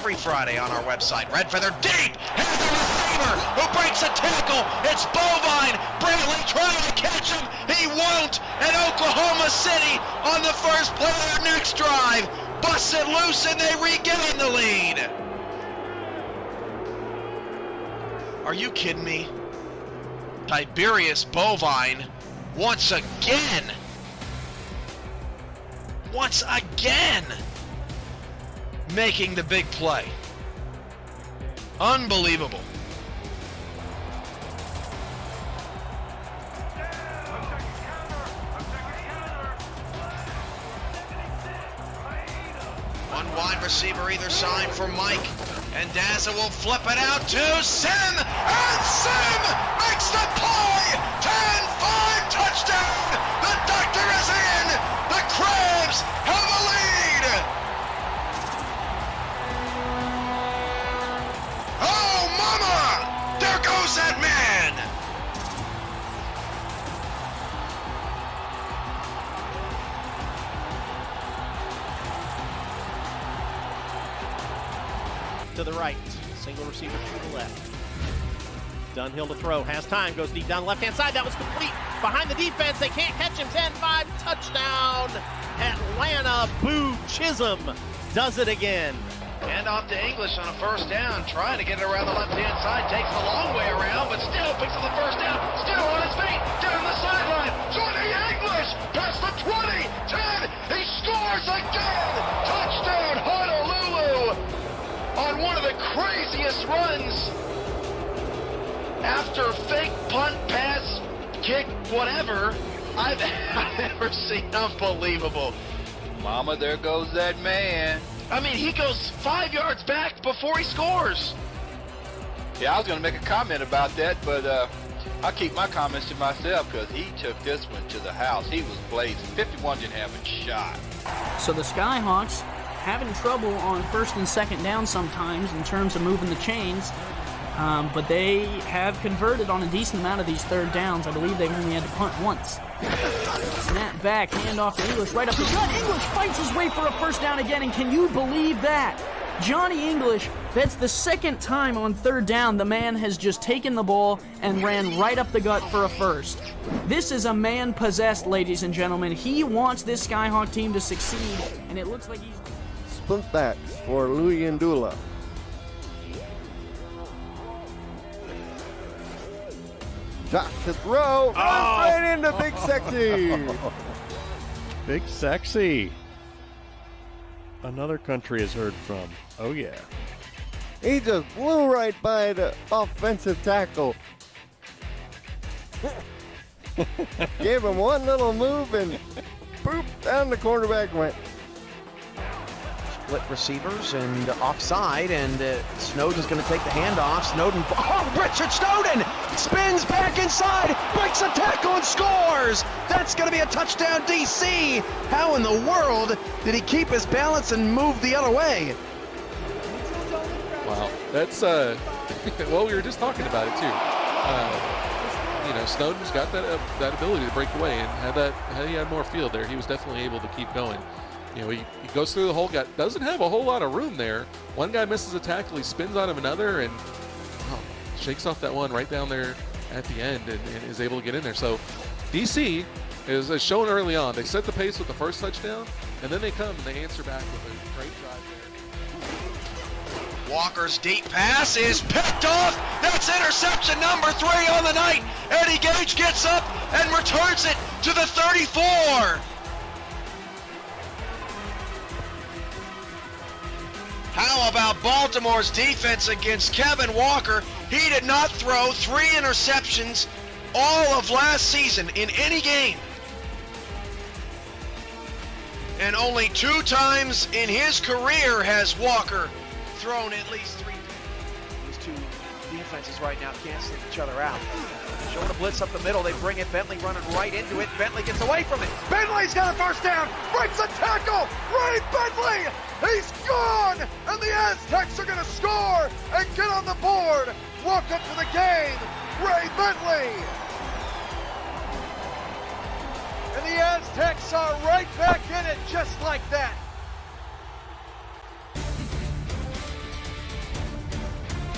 every Friday on our website. Red Feather deep, has the receiver who breaks a tackle. It's Bovine. Brantley trying to catch him. He won't. And Oklahoma City on the first play of their next drive busts it loose and they regain the lead. Are you kidding me? Tiberius Bovine once again making the big play. Unbelievable. One wide receiver either side for Mike, and Daza will flip it out to Sim, and Sim makes the play! 10-5 touchdown! The doctor is in! The Crabs have a lead! Oh, mama! There goes that man! To the right, single receiver to the left. Dunhill to throw, has time, goes deep down the left-hand side. That was complete behind the defense. They can't catch him. 10-5 touchdown. Atlanta. Boo Chisholm does it again. Hand off to English on a first down, trying to get it around the left-hand side. Takes the long way around, but still picks up the first down. Still on his feet, down the sideline. Johnny English past the 20, 10. He scores again. Touchdown, Honolulu. On one of the craziest runs after fake punt, pass, kick, whatever I've ever seen. Unbelievable. Mama, there goes that man. I mean, he goes 5 yards back before he scores. Yeah, I was going to make a comment about that, but I'll keep my comments to myself because he took this one to the house. He was blazing. 51 didn't have a shot. So the Skyhawks having trouble on first and second down sometimes in terms of moving the chains, but they have converted on a decent amount of these third downs. I believe they've only had to punt once. Snap back, handoff to English, right up the gut. English fights his way for a first down again, and can you believe that? Johnny English, that's the second time on third down the man has just taken the ball and ran right up the gut for a first. This is a man possessed, ladies and gentlemen. He wants this Skyhawk team to succeed, and it looks like he's... Splint that for Louis Ndula. Shot to throw, runs right into Big Sexy. Big Sexy. Another country has heard from. Oh yeah. He just blew right by the offensive tackle. Gave him one little move and boop, down the quarterback went. Split receivers and offside, and Snowden's going to take the handoff. Snowden, Richard Snowden spins back inside, breaks a tackle and scores. That's going to be a touchdown, DC. How in the world did he keep his balance and move the other way? Wow, that's well, we were just talking about it too. You know, Snowden's got that ability to break away, and had he had more field there, he was definitely able to keep going. You know, he goes through the whole guy, doesn't have a whole lot of room there. One guy misses a tackle, he spins on him another, and shakes off that one right down there at the end and is able to get in there. So DC is shown early on. They set the pace with the first touchdown, and then they come and they answer back with a great drive there. Walker's deep pass is picked off. That's interception number 3 on the night. Eddie Gage gets up and returns it to the 34. How about Baltimore's defense against Kevin Walker? He did not throw 3 interceptions all of last season in any game. And only 2 times in his career has Walker thrown at least 3. These two defenses right now canceling each other out. Showing a blitz up the middle, they bring it, Bentley running right into it, Bentley gets away from it. Bentley's got a first down, breaks a tackle, Ray Bentley, he's gone, and the Aztecs are gonna score and get on the board. Welcome to the game, Ray Bentley. And the Aztecs are right back in it just like that.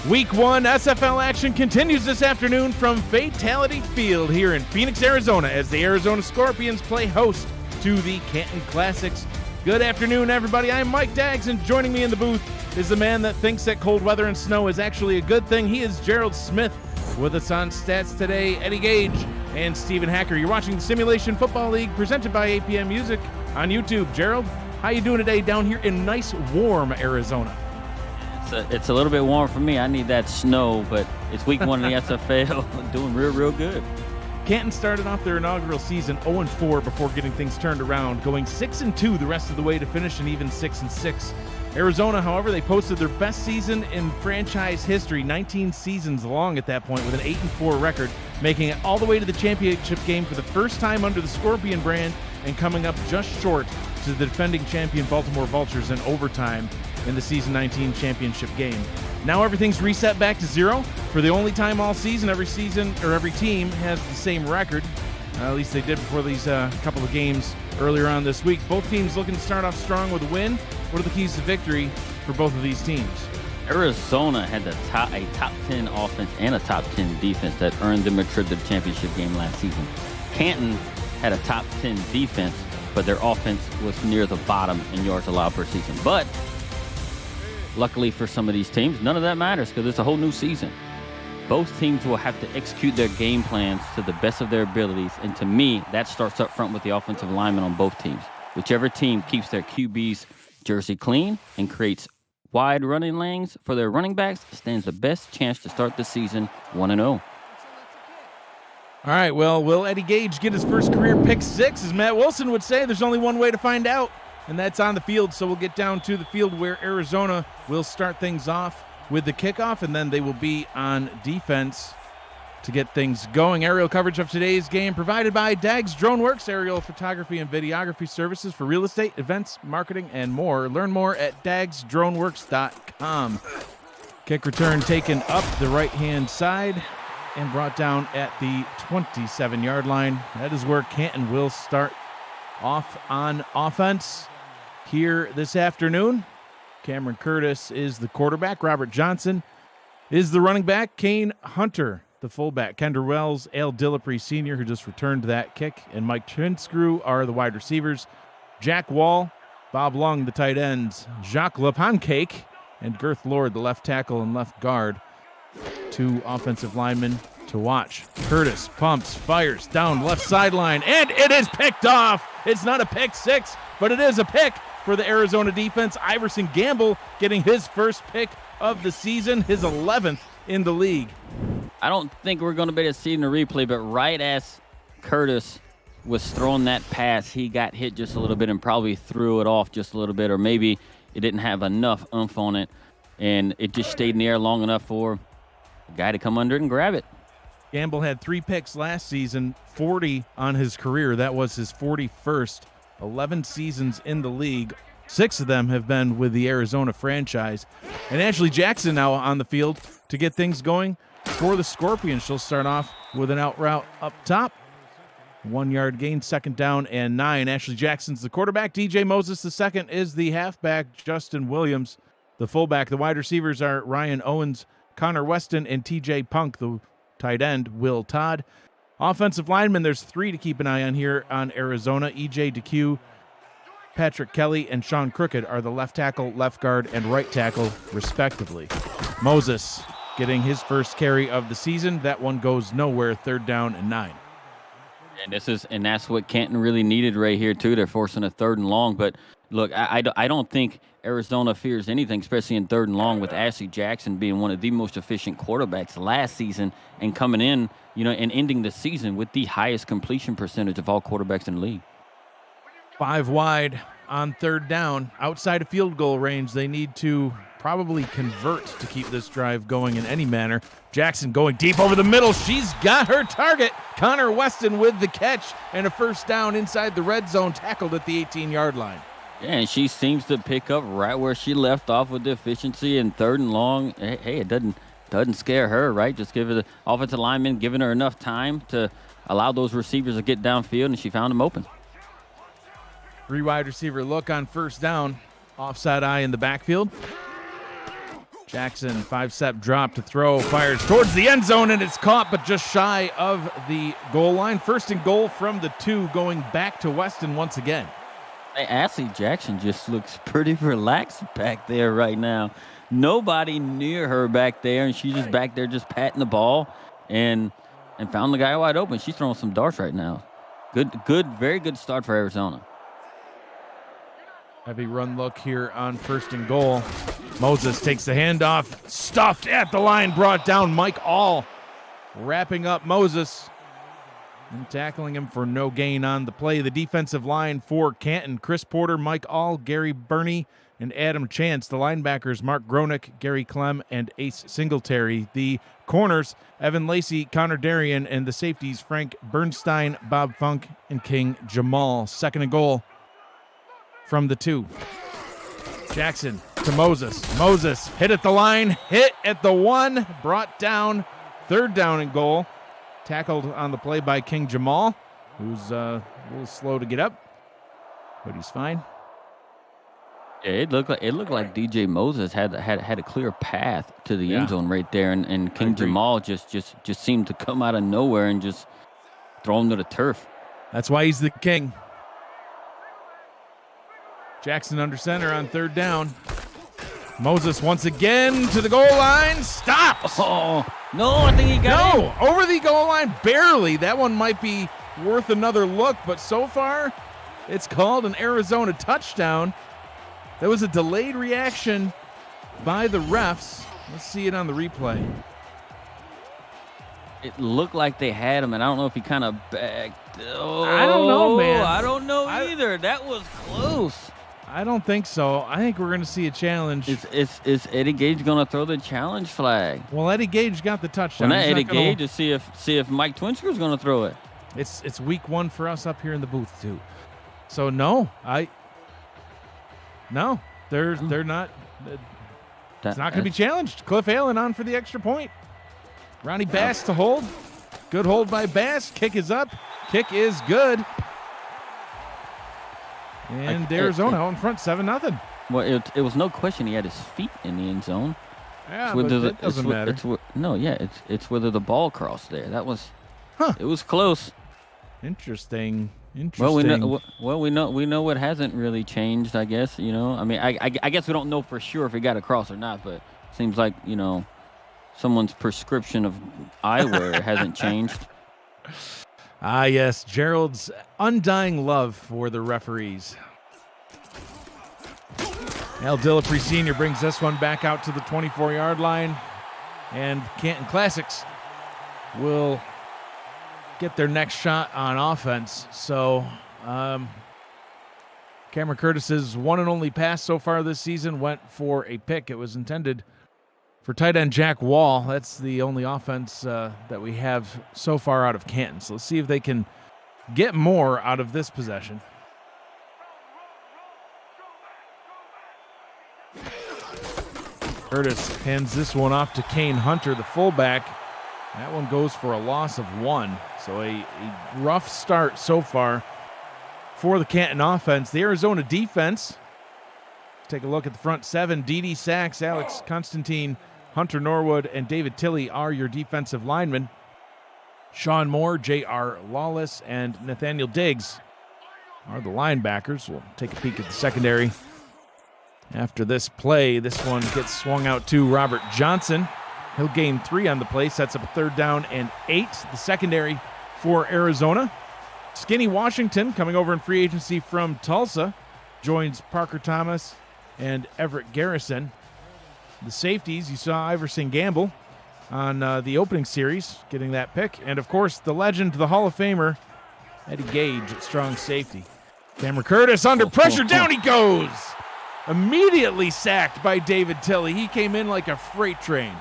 Week 1 SFL action continues this afternoon from Fatality Field here in Phoenix, Arizona, as the Arizona Scorpions play host to the Canton Classics. Good afternoon, everybody. I'm Mike Daggs, and joining me in the booth is the man that thinks that cold weather and snow is actually a good thing. He is Gerald Smith. With us on Stats Today, Eddie Gage and Stephen Hacker. You're watching the Simulation Football League presented by APM Music on YouTube. Gerald, how you doing today down here in nice, warm Arizona? It's a little bit warm for me. I need that snow, but it's week 1 in the SFL. Doing real good. Canton started off their inaugural season 0-4 before getting things turned around, going 6-2 the rest of the way to finish an even 6-6. Arizona, however, they posted their best season in franchise history, 19 seasons long at that point, with an 8-4 record, making it all the way to the championship game for the first time under the Scorpion brand and coming up just short to the defending champion Baltimore Vultures in overtime in the Season 19 championship game. Now everything's reset back to 0. For the only time all season, every team has the same record. At least they did before these couple of games earlier on this week. Both teams looking to start off strong with a win. What are the keys to victory for both of these teams? Arizona had a top 10 offense and a top 10 defense that earned them a trip to the championship game last season. Canton had a top 10 defense, but their offense was near the bottom in yards allowed per season. But luckily for some of these teams, none of that matters because it's a whole new season. Both teams will have to execute their game plans to the best of their abilities, and to me, that starts up front with the offensive linemen on both teams. Whichever team keeps their QB's jersey clean and creates wide running lanes for their running backs stands the best chance to start the season 1-0. All right, well, will Eddie Gage get his first career pick 6? As Matt Wilson would say, there's only one way to find out, and that's on the field. So we'll get down to the field where Arizona will start things off with the kickoff, and then they will be on defense to get things going. Aerial coverage of today's game provided by Daggs Drone Works, aerial photography and videography services for real estate, events, marketing, and more. Learn more at dagsdroneworks.com. Kick return taken up the right-hand side and brought down at the 27-yard line. That is where Canton will start off on offense here this afternoon. Cameron Curtis is the quarterback. Robert Johnson is the running back. Kane Hunter, the fullback. Kendra Wells, Al Dillapre Sr., who just returned that kick, and Mike Trinscrew are the wide receivers. Jack Wall, Bob Lung, the tight ends. Jacques Lepancake, and Girth Lord, the left tackle and left guard. 2 offensive linemen to watch. Curtis pumps, fires down left sideline, and it is picked off. It's not a pick 6, but it is a pick for the Arizona defense. Iverson Gamble getting his first pick of the season, his 11th in the league. I don't think we're going to be able to see in the replay, but right as Curtis was throwing that pass, he got hit just a little bit and probably threw it off just a little bit, or maybe it didn't have enough oomph on it, and it just stayed in the air long enough for the guy to come under it and grab it. Gamble had 3 picks last season, 40 on his career. That was his 41st. 11 seasons in the league. 6 of them have been with the Arizona franchise. And Ashley Jackson now on the field to get things going for the Scorpions. She'll start off with an out route up top. 1-yard gain, 2nd down and 9. Ashley Jackson's the quarterback. DJ Moses the second is the halfback. Justin Williams, the fullback. The wide receivers are Ryan Owens, Connor Weston, and TJ Punk, the tight end, Will Todd. Offensive linemen, there's 3 to keep an eye on here on Arizona. EJ DeQ, Patrick Kelly, and Sean Crooked are the left tackle, left guard, and right tackle, respectively. Moses getting his first carry of the season. That one goes nowhere, 3rd down and 9. And that's what Canton really needed right here, too. They're forcing a 3rd and long. But, look, I don't think Arizona fears anything, especially in 3rd and long, with Ashley Jackson being one of the most efficient quarterbacks last season and coming in, and ending the season with the highest completion percentage of all quarterbacks in the league. 5 wide on 3rd down. Outside of field goal range, they need to probably convert to keep this drive going in any manner. Jackson going deep over the middle. She's got her target. Connor Weston with the catch and a 1st down inside the red zone, tackled at the 18-yard line. Yeah, and she seems to pick up right where she left off with the efficiency in 3rd and long. Hey, it doesn't scare her, right? Just give her the offensive lineman, giving her enough time to allow those receivers to get downfield, and she found them open. 3 wide receiver look on 1st down. Offside eye in the backfield. Jackson, 5-step drop to throw, fires towards the end zone, and it's caught, but just shy of the goal line. 1st and goal from the 2, going back to Weston once again. Hey, Ashley Jackson just looks pretty relaxed back there right now. Nobody near her back there, and she's just back there just patting the ball and found the guy wide open. She's throwing some darts right now. Good, very good start for Arizona. Heavy run look here on 1st and goal. Moses takes the handoff, stuffed at the line, brought down. Mike All wrapping up Moses and tackling him for no gain on the play. The defensive line for Canton: Chris Porter, Mike All, Gary Burney, and Adam Chance. The linebackers: Mark Gronick, Gary Clem, and Ace Singletary. The corners: Evan Lacey, Connor Darien, and the safeties: Frank Bernstein, Bob Funk, and King Jamal. 2nd and goal from the 2. Jackson to Moses. Moses hit at the line, hit at the 1, brought down. 3rd down and goal. Tackled on the play by King Jamal, who's a little slow to get up, but he's fine. Yeah, it looked like DJ Moses had a clear path to the end zone right there, and King Jamal just seemed to come out of nowhere and just throw him to the turf. That's why he's the king. Jackson under center on 3rd down. Moses once again to the goal line. Stops. Oh, no, I think he got No, over the goal line, barely. That one might be worth another look, but so far it's called an Arizona touchdown. There was a delayed reaction by the refs. Let's see it on the replay. It looked like they had him, and I don't know if he kind of backed. Oh, I don't know, man. I don't know either. That was close. I don't think so. I think we're going to see a challenge. Is Eddie Gage going to throw the challenge flag? Well, Eddie Gage got the touchdown. Well, not Eddie Gage, to see if Mike Twinsker's going to throw it. It's week 1 for us up here in the booth too. So no, they're not. It's not going to be challenged. Cliff Allen on for the extra point. Ronnie Bass to hold. Good hold by Bass. Kick is up. Kick is good. And Arizona out in front, 7-0. Well, it was no question he had his feet in the end zone. Yeah, but it doesn't matter. It's whether the ball crossed there. That was, it was close. Interesting. Well, we know what hasn't really changed. I guess I mean, I guess we don't know for sure if it got across or not, but it seems like someone's prescription of eyewear hasn't changed. Ah, yes, Gerald's undying love for the referees. Al Dillapre Sr. brings this one back out to the 24-yard line, and Canton Classics will get their next shot on offense. So Cameron Curtis's one and only pass so far this season went for a pick. It was intended for tight end Jack Wall. That's the only offense that we have so far out of Canton. So let's see if they can get more out of this possession. Curtis hands this one off to Kane Hunter, the fullback. That one goes for a loss of 1. So a rough start so far for the Canton offense. The Arizona defense, take a look at the front 7. Dede Sachs, Alex Constantine, Hunter Norwood, and David Tilley are your defensive linemen. Sean Moore, J.R. Lawless, and Nathaniel Diggs are the linebackers. We'll take a peek at the secondary. After this play, this one gets swung out to Robert Johnson. He'll gain 3 on the play, sets up a 3rd down and 8. The secondary for Arizona. Skinny Washington, coming over in free agency from Tulsa, joins Parker Thomas and Everett Garrison. The safeties, you saw Iverson Gamble on the opening series, getting that pick. And, of course, the legend, the Hall of Famer, Eddie Gage at strong safety. Cameron Curtis under pressure. Down he goes. Immediately sacked by David Tilley. He came in like a freight train.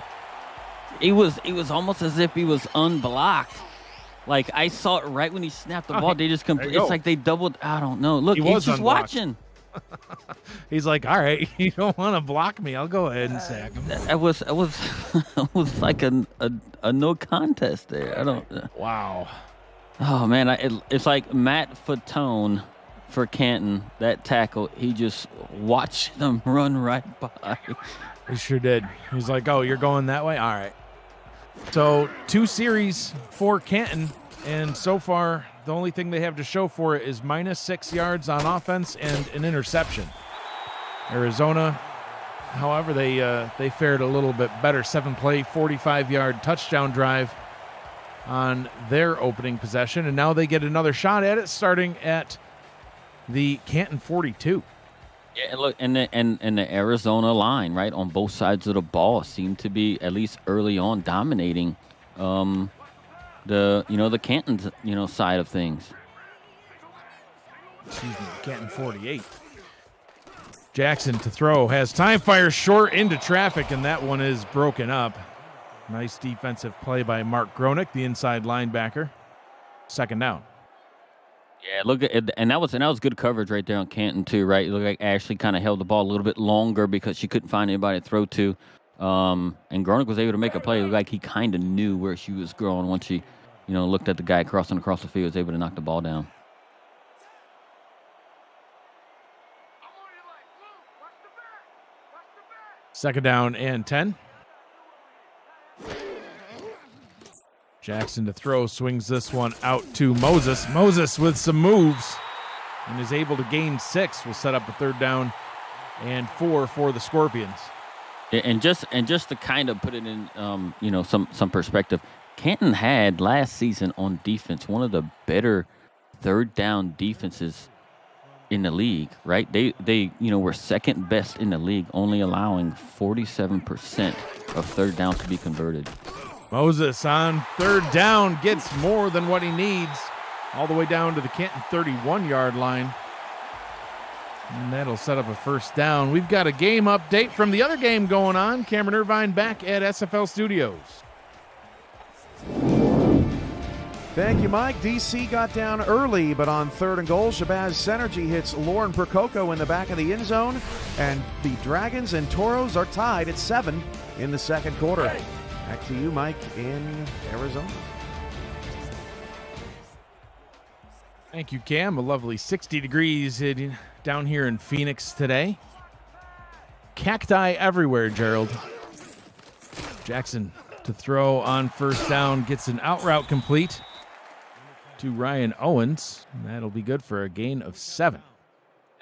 It was almost as if he was unblocked. Like, I saw it right when he snapped the ball. They just it's like they doubled. I don't know. Look, he's just watching. He's like, all right, you don't want to block me. I'll go ahead and sack him. It was like a no contest there. I don't. Wow. Oh man, it's like Matt Fatone for Canton. That tackle, he just watched them run right by. He sure did. He's like, oh, you're going that way? All right. So 2 series for Canton, and so far the only thing they have to show for it is -6 yards on offense and an interception. Arizona, however, they fared a little bit better. 7-play, 45-yard touchdown drive on their opening possession, and now they get another shot at it starting at the Canton 42. Yeah, and look, and the Arizona line, right, on both sides of the ball seemed to be, at least early on, dominating the Canton side of things. Excuse me, Canton 48. Jackson to throw, has time, fires short into traffic, and that one is broken up. Nice defensive play by Mark Gronick, the inside linebacker. 2nd down. Yeah, look at it, and that was good coverage right there on Canton too, right? It looked like Ashley kind of held the ball a little bit longer because she couldn't find anybody to throw to, and Gronick was able to make a play. It looked like he kind of knew where she was going once she, looked at the guy crossing across the field, was able to knock the ball down. Second down and 10. Jackson to throw, swings this one out to Moses. Moses with some moves and is able to gain 6. Will set up a 3rd down and 4 for the Scorpions. And just to kind of put it in, some perspective, Canton had last season on defense one of the better 3rd down defenses in the league, right? They were 2nd best in the league, only allowing 47% of 3rd downs to be converted. Moses on 3rd down gets more than what he needs, all the way down to the Canton 31-yard line. And that'll set up a 1st down. We've got a game update from the other game going on. Cameron Irvine back at SFL Studios. Thank you, Mike. DC got down early, but on 3rd and goal, Shabazz Synergy hits Lauren Prococo in the back of the end zone, and the Dragons and Toros are tied at 7 in the 2nd quarter. Back to you, Mike, in Arizona. Thank you, Cam. A lovely 60 degrees down here in Phoenix today. Cacti everywhere, Gerald. Jackson to throw on 1st down, gets an out route complete to Ryan Owens. And that'll be good for a gain of 7.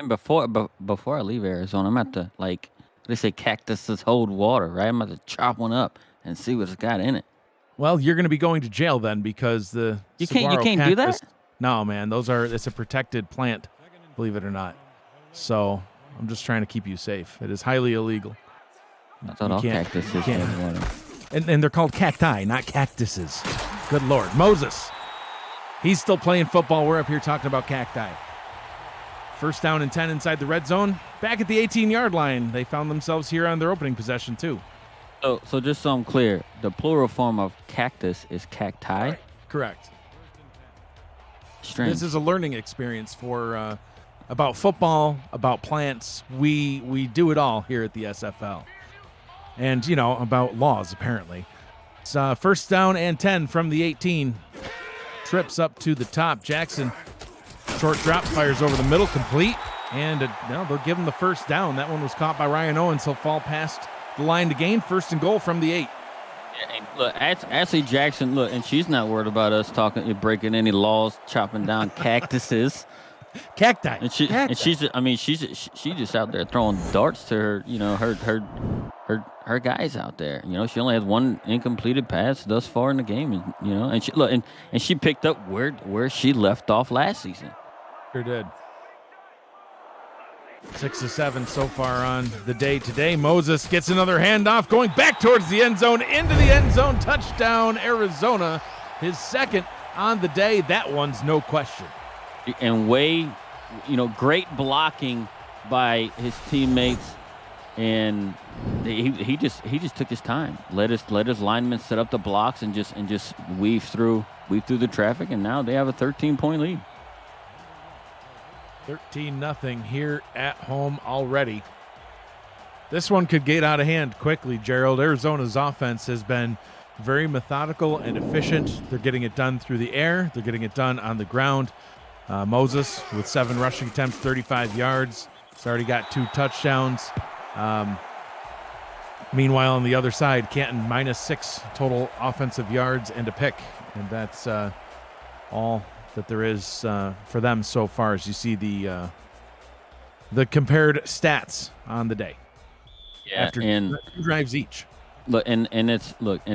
And before I leave Arizona, I'm at the, they say cactuses hold water, right? I'm about to chop one up and see what's got in it. Well, you're going to be going to jail then, because the you can't do that. No, man, it's a protected plant, believe it or not. So I'm just trying to keep you safe. It is highly illegal. I thought all cactuses hold water. And they're called cacti, not cactuses. Good Lord. Moses. He's still playing football. We're up here talking about cacti. 1st down and 10 inside the red zone. Back at the 18-yard line. They found themselves here on their opening possession, too. So just so I'm clear, the plural form of cactus is cacti? Correct. Strange. This is a learning experience for about football, about plants. We do it all here at the SFL. And, about laws, apparently. It's 1st down and 10 from the 18. Trips up to the top. Jackson, short drop, fires over the middle, complete. And they'll give him the 1st down. That one was caught by Ryan Owens. He'll fall past the line to gain. 1st and goal from the 8. Yeah, and look, Ashley Jackson, and she's not worried about us breaking any laws, chopping down cactuses. Cacti. And she's just out there throwing darts to her, her guys out there. She only has 1 incompleted pass thus far in the game. And she picked up where she left off last season. Sure did. 6 of 7 so far on the day today. Moses gets another handoff, going back towards the end zone, into the end zone. Touchdown, Arizona. His 2nd on the day. That one's no question. And great blocking by his teammates, and he just took his time. Let his linemen set up the blocks and just weave through the traffic, and now they have a 13-point lead. 13-0 here at home already. This one could get out of hand quickly, Gerald. Arizona's offense has been very methodical and efficient. They're getting it done through the air. They're getting it done on the ground. Moses with 7 rushing attempts, 35 yards. He's already got 2 touchdowns. Meanwhile, on the other side, Canton -6 total offensive yards and a pick. And that's all that there is for them so far, as you see the compared stats on the day. Yeah, after and 2 drives each. Look, and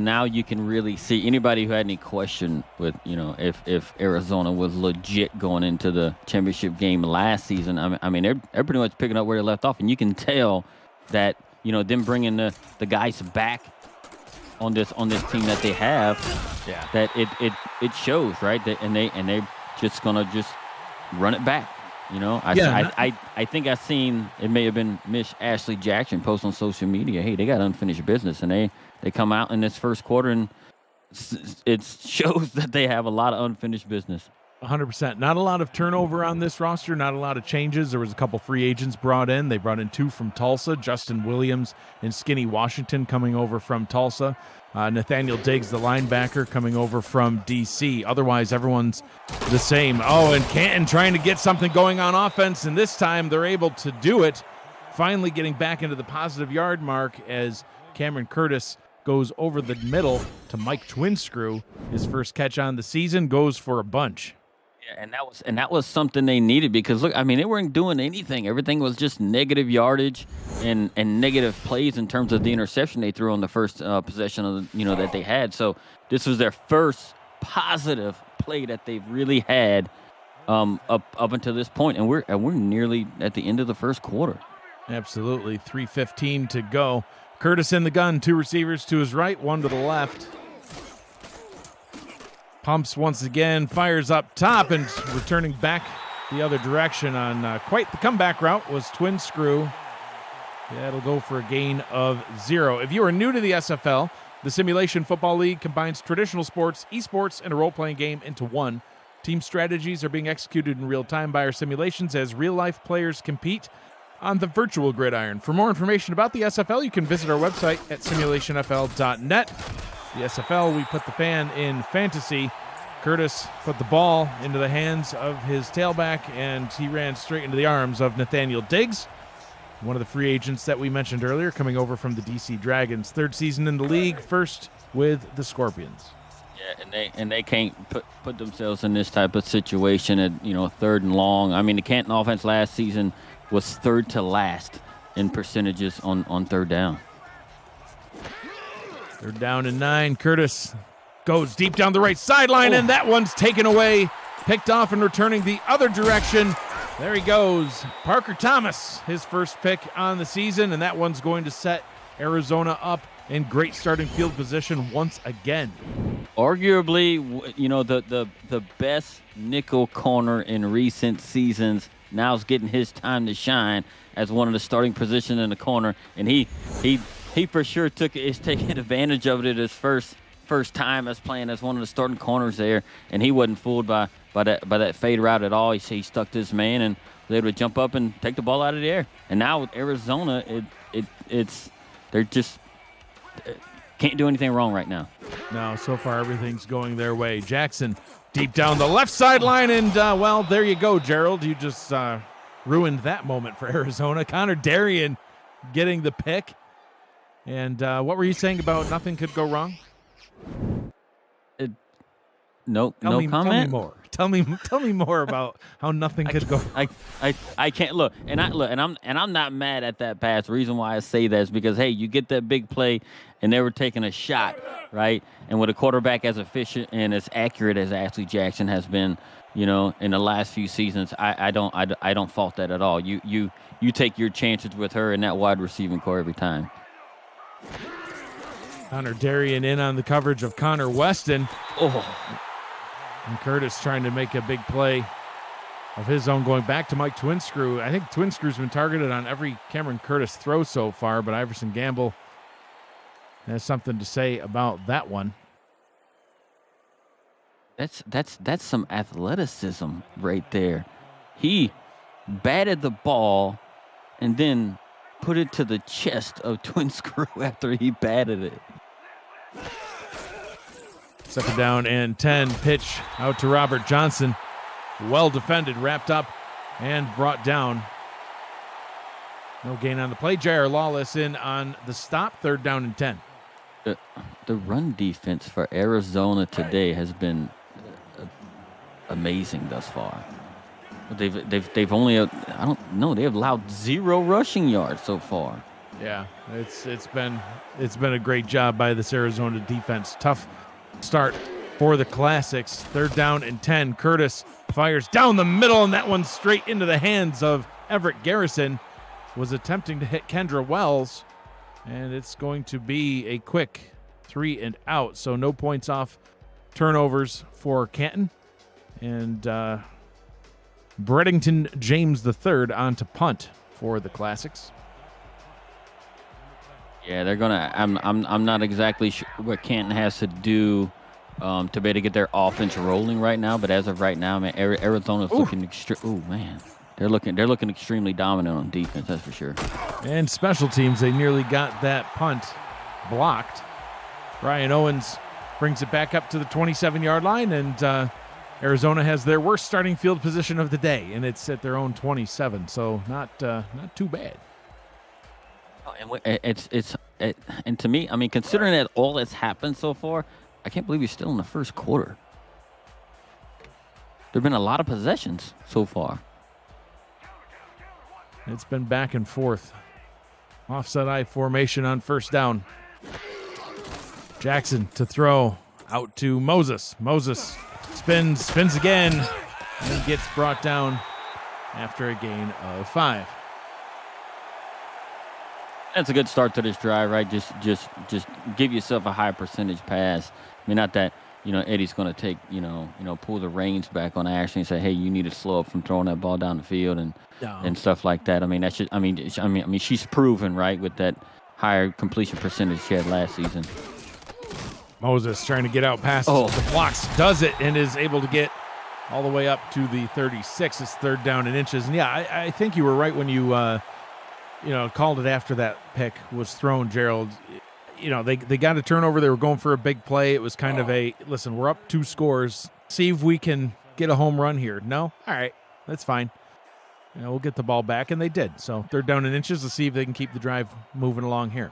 now you can really see anybody who had any question with, if Arizona was legit going into the championship game last season. I mean, they're pretty much picking up where they left off, and you can tell that them bringing the guys back on this team that they have, that it shows, right? And they just gonna just run it back. I think I seen, it may have been Miss Ashley Jackson post on social media, hey, they got unfinished business, and they come out in this first quarter and it shows that they have a lot of unfinished business. 100%. Not a lot of turnover on this roster, not a lot of changes. There was a couple free agents brought in. They brought in 2 from Tulsa, Justin Williams and Skinny Washington coming over from Tulsa. Nathaniel Diggs, the linebacker, coming over from D.C. Otherwise, everyone's the same. Oh, and Canton trying to get something going on offense, and this time they're able to do it, finally getting back into the positive yard mark as Cameron Curtis goes over the middle to Mike Twinscrew. His first catch on the season, goes for a bunch. Yeah, and that was something they needed, because look, I mean, they weren't doing anything. Everything was just negative yardage and negative plays in terms of the interception they threw on the first possession of that they had. So this was their first positive play that they've really had up until this point, and we're nearly at the end of the first quarter. Absolutely. 3:15 to go. Curtis in the gun, 2 receivers to his right, 1 to the left. Pumps once again, fires up top, and returning back the other direction on quite the comeback route was Twinscrew. Yeah, it'll go for a gain of 0. If you are new to the SFL, the Simulation Football League combines traditional sports, esports, and a role-playing game into one. Team strategies are being executed in real time by our simulations as real-life players compete on the virtual gridiron. For more information about the SFL, you can visit our website at simulationfl.net. The SFL, we put the fan in fantasy. Curtis put the ball into the hands of his tailback, and he ran straight into the arms of Nathaniel Diggs, one of the free agents that we mentioned earlier, coming over from the DC Dragons. 3rd season in the league, first with the Scorpions. Yeah, and they can't put themselves in this type of situation at 3rd and long. I mean, the Canton offense last season was 3rd to last in percentages on 3rd down. 3rd down and 9. Curtis goes deep down the right sideline, and that one's taken away, picked off and returning the other direction. There he goes. Parker Thomas, his first pick on the season, and that one's going to set Arizona up in great starting field position once again. Arguably, the best nickel corner in recent seasons now is getting his time to shine as one of the starting positions in the corner, and he for sure is taking advantage of it his first time as playing as one of the starting corners there, and he wasn't fooled by that fade route at all. He stuck to his man and was able to jump up and take the ball out of the air. And now with Arizona, they're just can't do anything wrong right now. No, so far everything's going their way. Jackson deep down the left sideline, and well, there you go, Gerald. You just ruined that moment for Arizona. Connor Darien getting the pick. And what were you saying about nothing could go wrong? No comment. Tell me more about how nothing could go. I can't look, and I'm not mad at that pass. The reason why I say that is because, hey, you get that big play, and they were taking a shot, right? And with a quarterback as efficient and as accurate as Ashley Jackson has been, in the last few seasons, I don't fault that at all. You take your chances with her in that wide receiving core every time. Connor Darien in on the coverage of Connor Weston. Oh. And Curtis trying to make a big play of his own, going back to Mike Twinscrew. I think Twinscrew's been targeted on every Cameron Curtis throw so far, but Iverson Gamble has something to say about that one. That's some athleticism right there. He batted the ball and then put it to the chest of Twinscrew after he batted it. 2nd down and 10. Pitch out to Robert Johnson. Well defended, wrapped up, and brought down. No gain on the play. J.R. Lawless in on the stop. 3rd down and 10. The run defense for Arizona today has been amazing thus far. They've only I don't know, they've allowed 0 rushing yards so far. Yeah, it's been a great job by this Arizona defense. Tough start for the Classics. 3rd down and 10. Curtis fires down the middle, and that one straight into the hands of Everett Garrison. Was attempting to hit Kendra Wells, and it's going to be a quick 3 and out. So no points off turnovers for Canton. And Breddington James III on to punt for the Classics. Yeah, they're gonna. I'm not exactly sure what Canton has to do to be able to get their offense rolling right now. But as of right now, man, Arizona's looking man, they're looking extremely dominant on defense. That's for sure. And special teams, they nearly got that punt blocked. Brian Owens brings it back up to the 27-yard line, and Arizona has their worst starting field position of the day, and it's at their own 27. So not too bad. And to me, I mean, considering that all that's happened so far, I can't believe you're still in the first quarter. There've been a lot of possessions so far. It's been back and forth. Offset I formation on 1st down. Jackson to throw out to Moses. Moses spins again, and gets brought down after a gain of 5. That's a good start to this drive, right? Just give yourself a high percentage pass. I mean, not that, Eddie's going to take, pull the reins back on Ashley and say, hey, you need to slow up from throwing that ball down the field and stuff like that. I mean, that's just, I mean, she's proven, right, with that higher completion percentage she had last season. Moses trying to get out past the blocks, does it, and is able to get all the way up to the 36. It's 3rd down and inches. And yeah, I think you were right when you called it after that pick was thrown, Gerald. They got a turnover. They were going for a big play. It was kind of listen, we're up 2 scores. See if we can get a home run here. No? All right. That's fine. We'll get the ball back, and they did. So 3rd down and inches to see if they can keep the drive moving along here.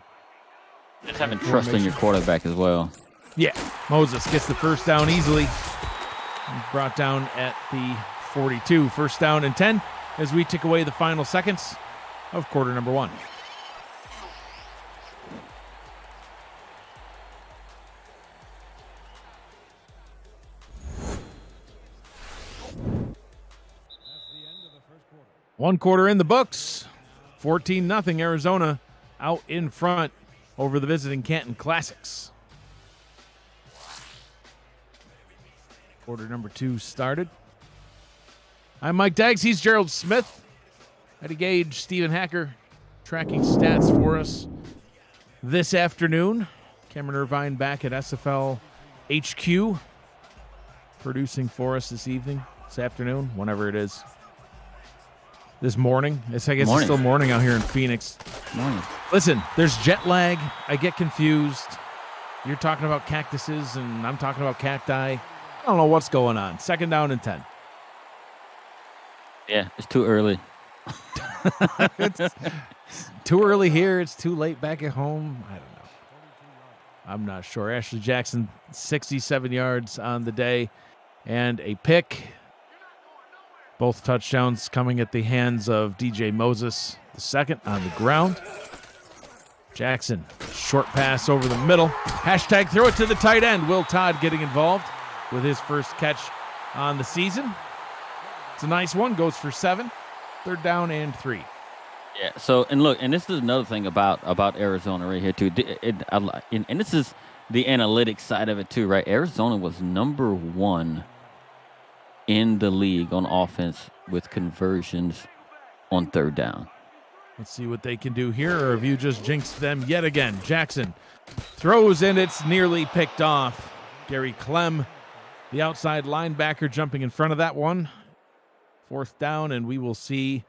Just having trust in your quarterback as well. Yeah. Moses gets the 1st down easily. He's brought down at the 42. 1st down and 10 as we tick away the final seconds of quarter number 1. One quarter in the books. 14-0 Arizona out in front over the visiting Canton Classics. Quarter number 2 started. I'm Mike Daggs. He's Gerald Smith. Eddie Gage, Stephen Hacker, tracking stats for us this afternoon. Cameron Irvine back at SFL HQ, producing for us this afternoon, whenever it is. This morning. I guess it's still morning out here in Phoenix. Morning. Listen, there's jet lag. I get confused. You're talking about cactuses, and I'm talking about cacti. I don't know what's going on. 2nd down and 10. Yeah, it's too early. It's too early here. It's too late back at home. I don't know. I'm not sure. Ashley Jackson, 67 yards on the day and a pick. Both touchdowns coming at the hands of DJ Moses, the second on the ground. Jackson, short pass over the middle. Hashtag throw it to the tight end. Will Todd getting involved with his first catch on the season. It's a nice one. Goes for 7. 3rd down and 3. Yeah. So, and look, and this is another thing about Arizona right here too. And this is the analytics side of it too, right? Arizona was number 1 in the league on offense with conversions on 3rd down. Let's see what they can do here, or have you just jinxed them yet again? Jackson throws, and it's nearly picked off. Gary Clem, the outside linebacker, jumping in front of that one. 4th down, and we will see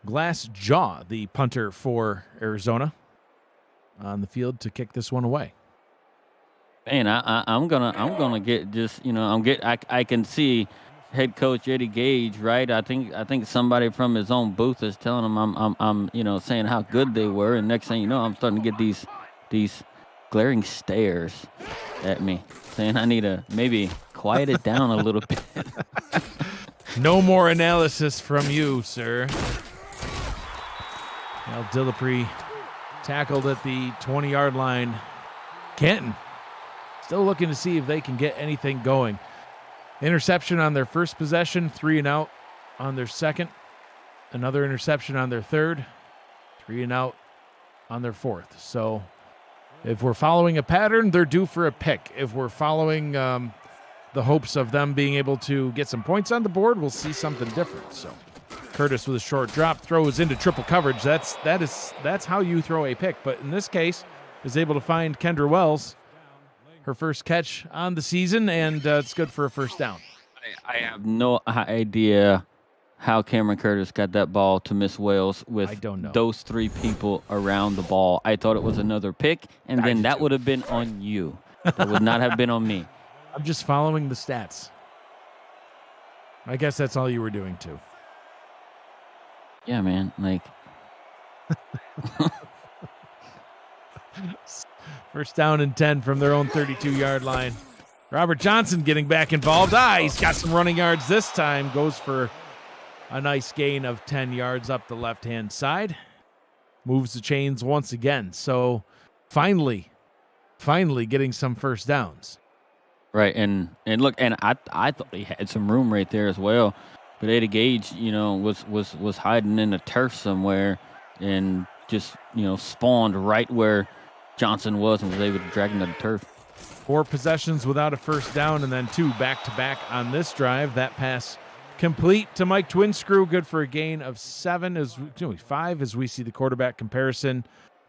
Glass Jaw, the punter for Arizona, on the field to kick this one away. Man, I'm gonna get just I can see head coach Eddie Gage, right? I think somebody from his own booth is telling him I'm saying how good they were, and next thing you know, I'm starting to get these glaring stares at me, saying I need to maybe quiet it down a little bit. No more analysis from you, sir. Now Dillapre tackled at the 20-yard line. Canton still looking to see if they can get anything going. Interception on their first possession, 3 and out on their second. Another interception on their third, 3 and out on their fourth. So if we're following a pattern, they're due for a pick. If we're following the hopes of them being able to get some points on the board, we'll see something different. So Curtis with a short drop throws into triple coverage. That's how you throw a pick. But in this case, is able to find Kendra Wells, her first catch on the season, and it's good for a first down. I have no idea how Cameron Curtis got that ball to Miss Wells with those 3 people around the ball. I thought it was another pick, and then that would have been on you. That would not have been on me. I'm just following the stats. I guess that's all you were doing, too. Yeah, man. Like... First down and 10 from their own 32-yard line. Robert Johnson getting back involved. He's got some running yards this time. Goes for a nice gain of 10 yards up the left-hand side. Moves the chains once again. So finally getting some first downs. Right, and look, and I thought he had some room right there as well. But Eddie Gage, was hiding in the turf somewhere and just, spawned right where Johnson was and was able to drag him to the turf. 4 possessions without a first down, and then 2 back-to-back on this drive. That pass complete to Mike Twinscrew, good for a gain of 5 as we see the quarterback comparison.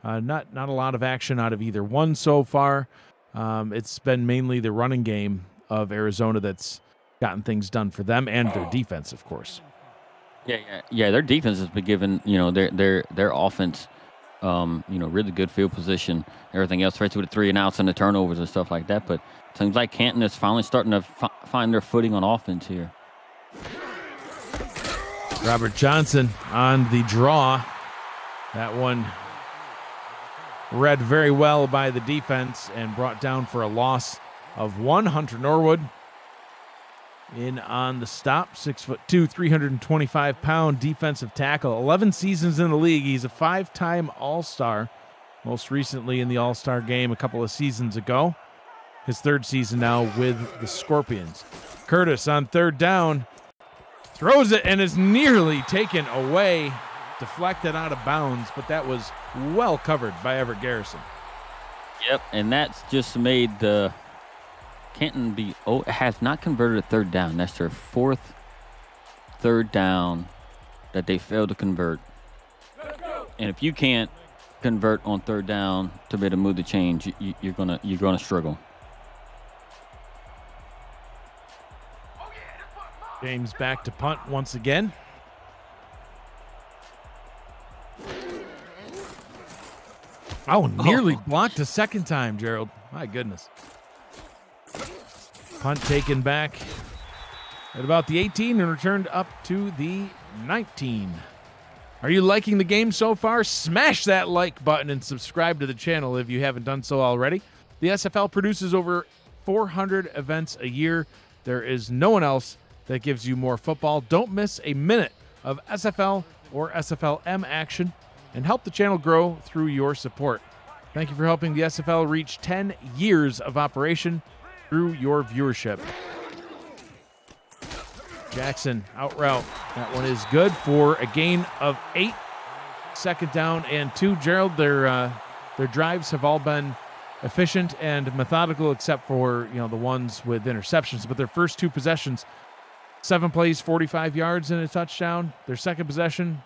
Not a lot of action out of either one so far. It's been mainly the running game of Arizona that's gotten things done for them, and their defense, of course. Yeah. Their defense has been given, their offense, really good field position, everything else, right, with the 3 and outs and the turnovers and stuff like that. But it seems like Canton is finally starting to find their footing on offense here. Robert Johnson on the draw. That one read very well by the defense and brought down for a loss of 1. Hunter Norwood in on the stop, 6'2", 325-pound defensive tackle, 11 seasons in the league. He's a 5-time All-Star, most recently in the All-Star game a couple of seasons ago. His 3rd season now with the Scorpions. Curtis on 3rd down, throws it and is nearly taken away, deflected out of bounds, but that was well covered by Everett Garrison. Yep, and that's just made the Canton has not converted a 3rd down. That's their 4th 3rd down that they failed to convert. And if you can't convert on 3rd down to be able to move the chains, you're gonna struggle. James back to punt once again. Nearly blocked a second time, Gerald. My goodness. Punt taken back at about the 18 and returned up to the 19. Are you liking the game so far? Smash that like button and subscribe to the channel if you haven't done so already. The SFL produces over 400 events a year. There is no one else that gives you more football. Don't miss a minute of SFL or SFLM action and help the channel grow through your support. Thank you for helping the SFL reach 10 years of operation through your viewership. Jackson out route. That one is good for a gain of 8. 2nd down and 2. Gerald, their drives have all been efficient and methodical, except for the ones with interceptions. But their first 2 possessions, 7 plays, 45 yards and a touchdown. Their second possession,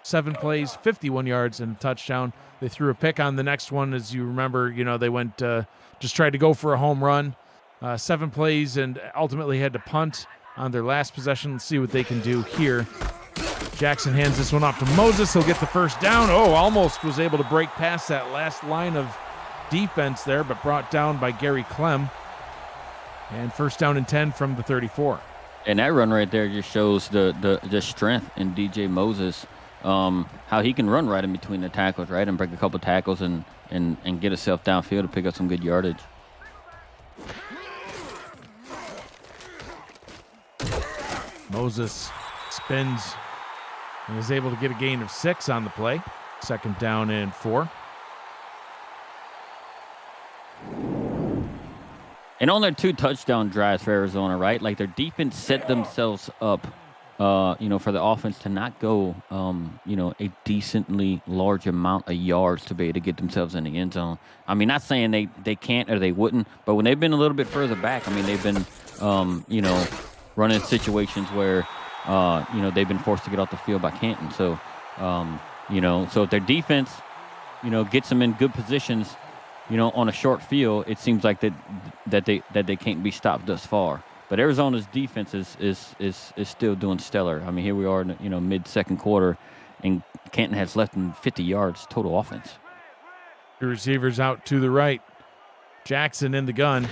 7 plays, 51 yards and a touchdown. They threw a pick on the next one, as you remember. They went just tried to go for a home run. 7 plays and ultimately had to punt on their last possession. Let's see what they can do here. Jackson hands this one off to Moses. He'll get the first down. Almost was able to break past that last line of defense there, but brought down by Gary Clem. And first down and 10 from the 34. And that run right there just shows the strength in DJ Moses, how he can run right in between the tackles, right, and break a couple tackles and get himself downfield to pick up some good yardage. Moses spins and is able to get a gain of 6 on the play. 2nd down and 4. And on their 2 touchdown drives for Arizona, right? Like their defense set themselves up, for the offense to not go, a decently large amount of yards to be able to get themselves in the end zone. I mean, not saying they can't or they wouldn't, but when they've been a little bit further back, I mean, they've been, running situations where, they've been forced to get off the field by Canton. So, so if their defense, gets them in good positions, on a short field, it seems like that they can't be stopped thus far. But Arizona's defense is still doing stellar. I mean, here we are in mid-second quarter, and Canton has left them 50 yards total offense. The receivers out to the right. Jackson in the gun.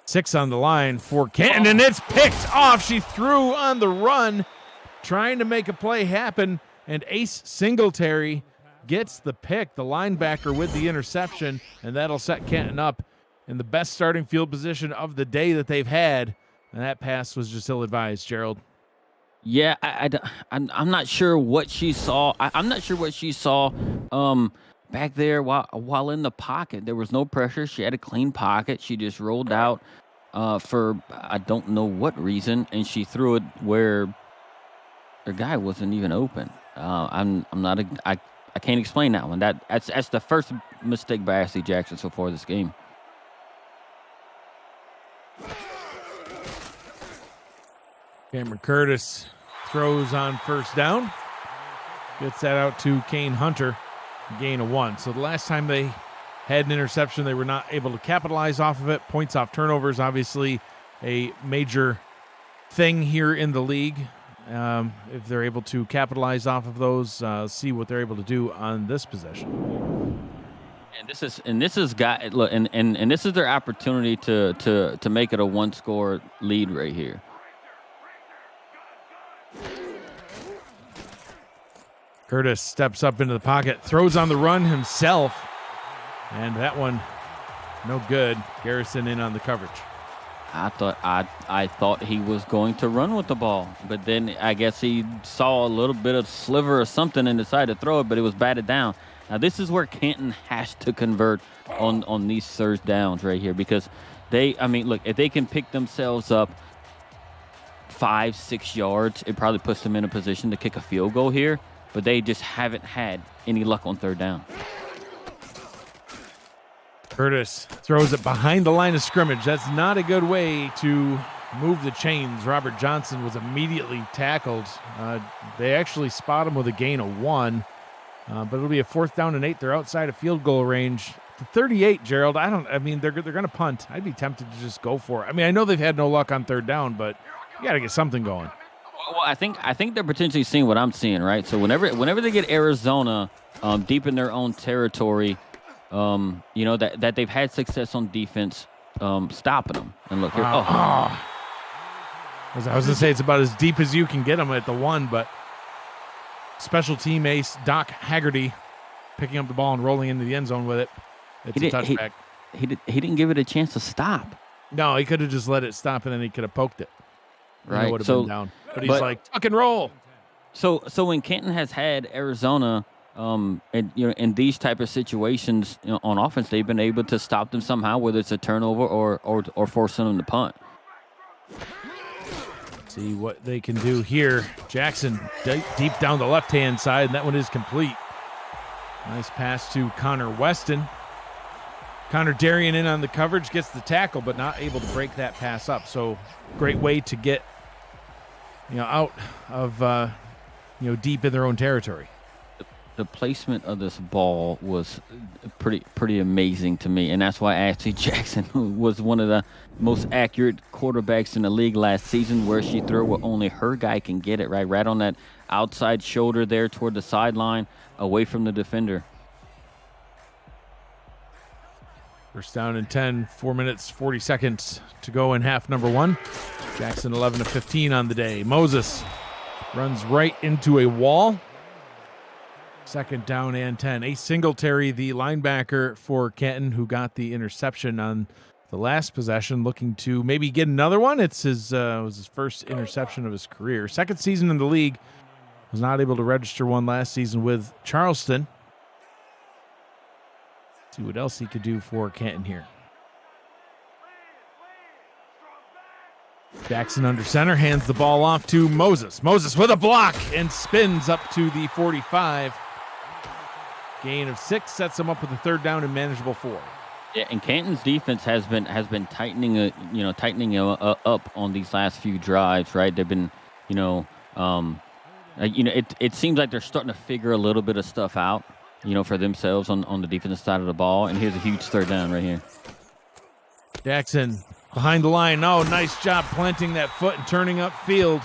6 on the line for Canton, and it's picked off. She threw on the run, trying to make a play happen, and Ace Singletary gets the pick, the linebacker with the interception, and that'll set Canton up in the best starting field position of the day that they've had. And that pass was just ill-advised, Gerald. Yeah, I'm not sure what she saw. I'm not sure what she saw back there while in the pocket. There was no pressure. She had a clean pocket. She just rolled out for I don't know what reason, and she threw it where the guy wasn't even open. I can't explain that one. That's the first mistake by Ashley Jackson so far this game. Cameron Curtis throws on 1st down. Gets that out to Kane Hunter. Gain of 1. So the last time they had an interception, they were not able to capitalize off of it. Points off turnovers, obviously a major thing here in the league. If they're able to capitalize off of those, see what they're able to do on this possession. And this is their opportunity to make it a 1-score lead right here. Curtis steps up into the pocket, throws on the run himself, and that one no good. Garrison in on the coverage. I thought he was going to run with the ball, but then I guess he saw a little bit of sliver or something and decided to throw it, but it was batted down. Now this is where Canton has to convert on these 3rd downs right here, because if they can pick themselves up 5-6 yards, it probably puts them in a position to kick a field goal here, but they just haven't had any luck on 3rd down. Curtis throws it behind the line of scrimmage. That's not a good way to move the chains. Robert Johnson was immediately tackled. They actually spot him with a gain of 1, but it'll be a 4th down and 8. They're outside of field goal range. The 38, Gerald, they're going to punt. I'd be tempted to just go for it. I mean, I know they've had no luck on 3rd down, but you got to get something going. Well, I think they're potentially seeing what I'm seeing, right? So whenever they get Arizona deep in their own territory, that they've had success on defense, stopping them. And look here. I was going to say it's about as deep as you can get them at the 1, but special team ace Doc Haggerty picking up the ball and rolling into the end zone with it. It's a touchback. He didn't give it a chance to stop. No, he could have just let it stop, and then he could have poked it. Right. Would have been down. But he's like, tuck and roll. So when Canton has had Arizona, in these type of situations on offense, they've been able to stop them somehow, whether it's a turnover or forcing them to punt. See what they can do here. Jackson deep down the left-hand side, and that one is complete. Nice pass to Connor Weston. Connor Darien in on the coverage, gets the tackle, but not able to break that pass up. So great way to get out of deep in their own territory. The placement of this ball was pretty amazing to me, and that's why Ashley Jackson was one of the most accurate quarterbacks in the league last season, where she threw where only her guy can get it, right on that outside shoulder there toward the sideline, away from the defender. First down and 10, 4 minutes, 40 seconds to go in half number one. Jackson 11 of 15 on the day. Moses runs right into a wall. Second down and 10. Ace Singletary, the linebacker for Canton, who got the interception on the last possession, looking to maybe get another one. It's his was his first interception of his career. Second season in the league. Was not able to register one last season with Charleston. See what else he could do for Canton here. Jackson under center, hands the ball off to Moses. Moses with a block and spins up to the 45. Gain of 6 sets him up with a third down and manageable 4. Yeah, and Canton's defense has been tightening up on these last few drives, right? They've been, it seems like they're starting to figure a little bit of stuff out, for themselves on the defensive side of the ball. And here's a huge third down right here. Jackson behind the line. Oh, nice job planting that foot and turning upfield.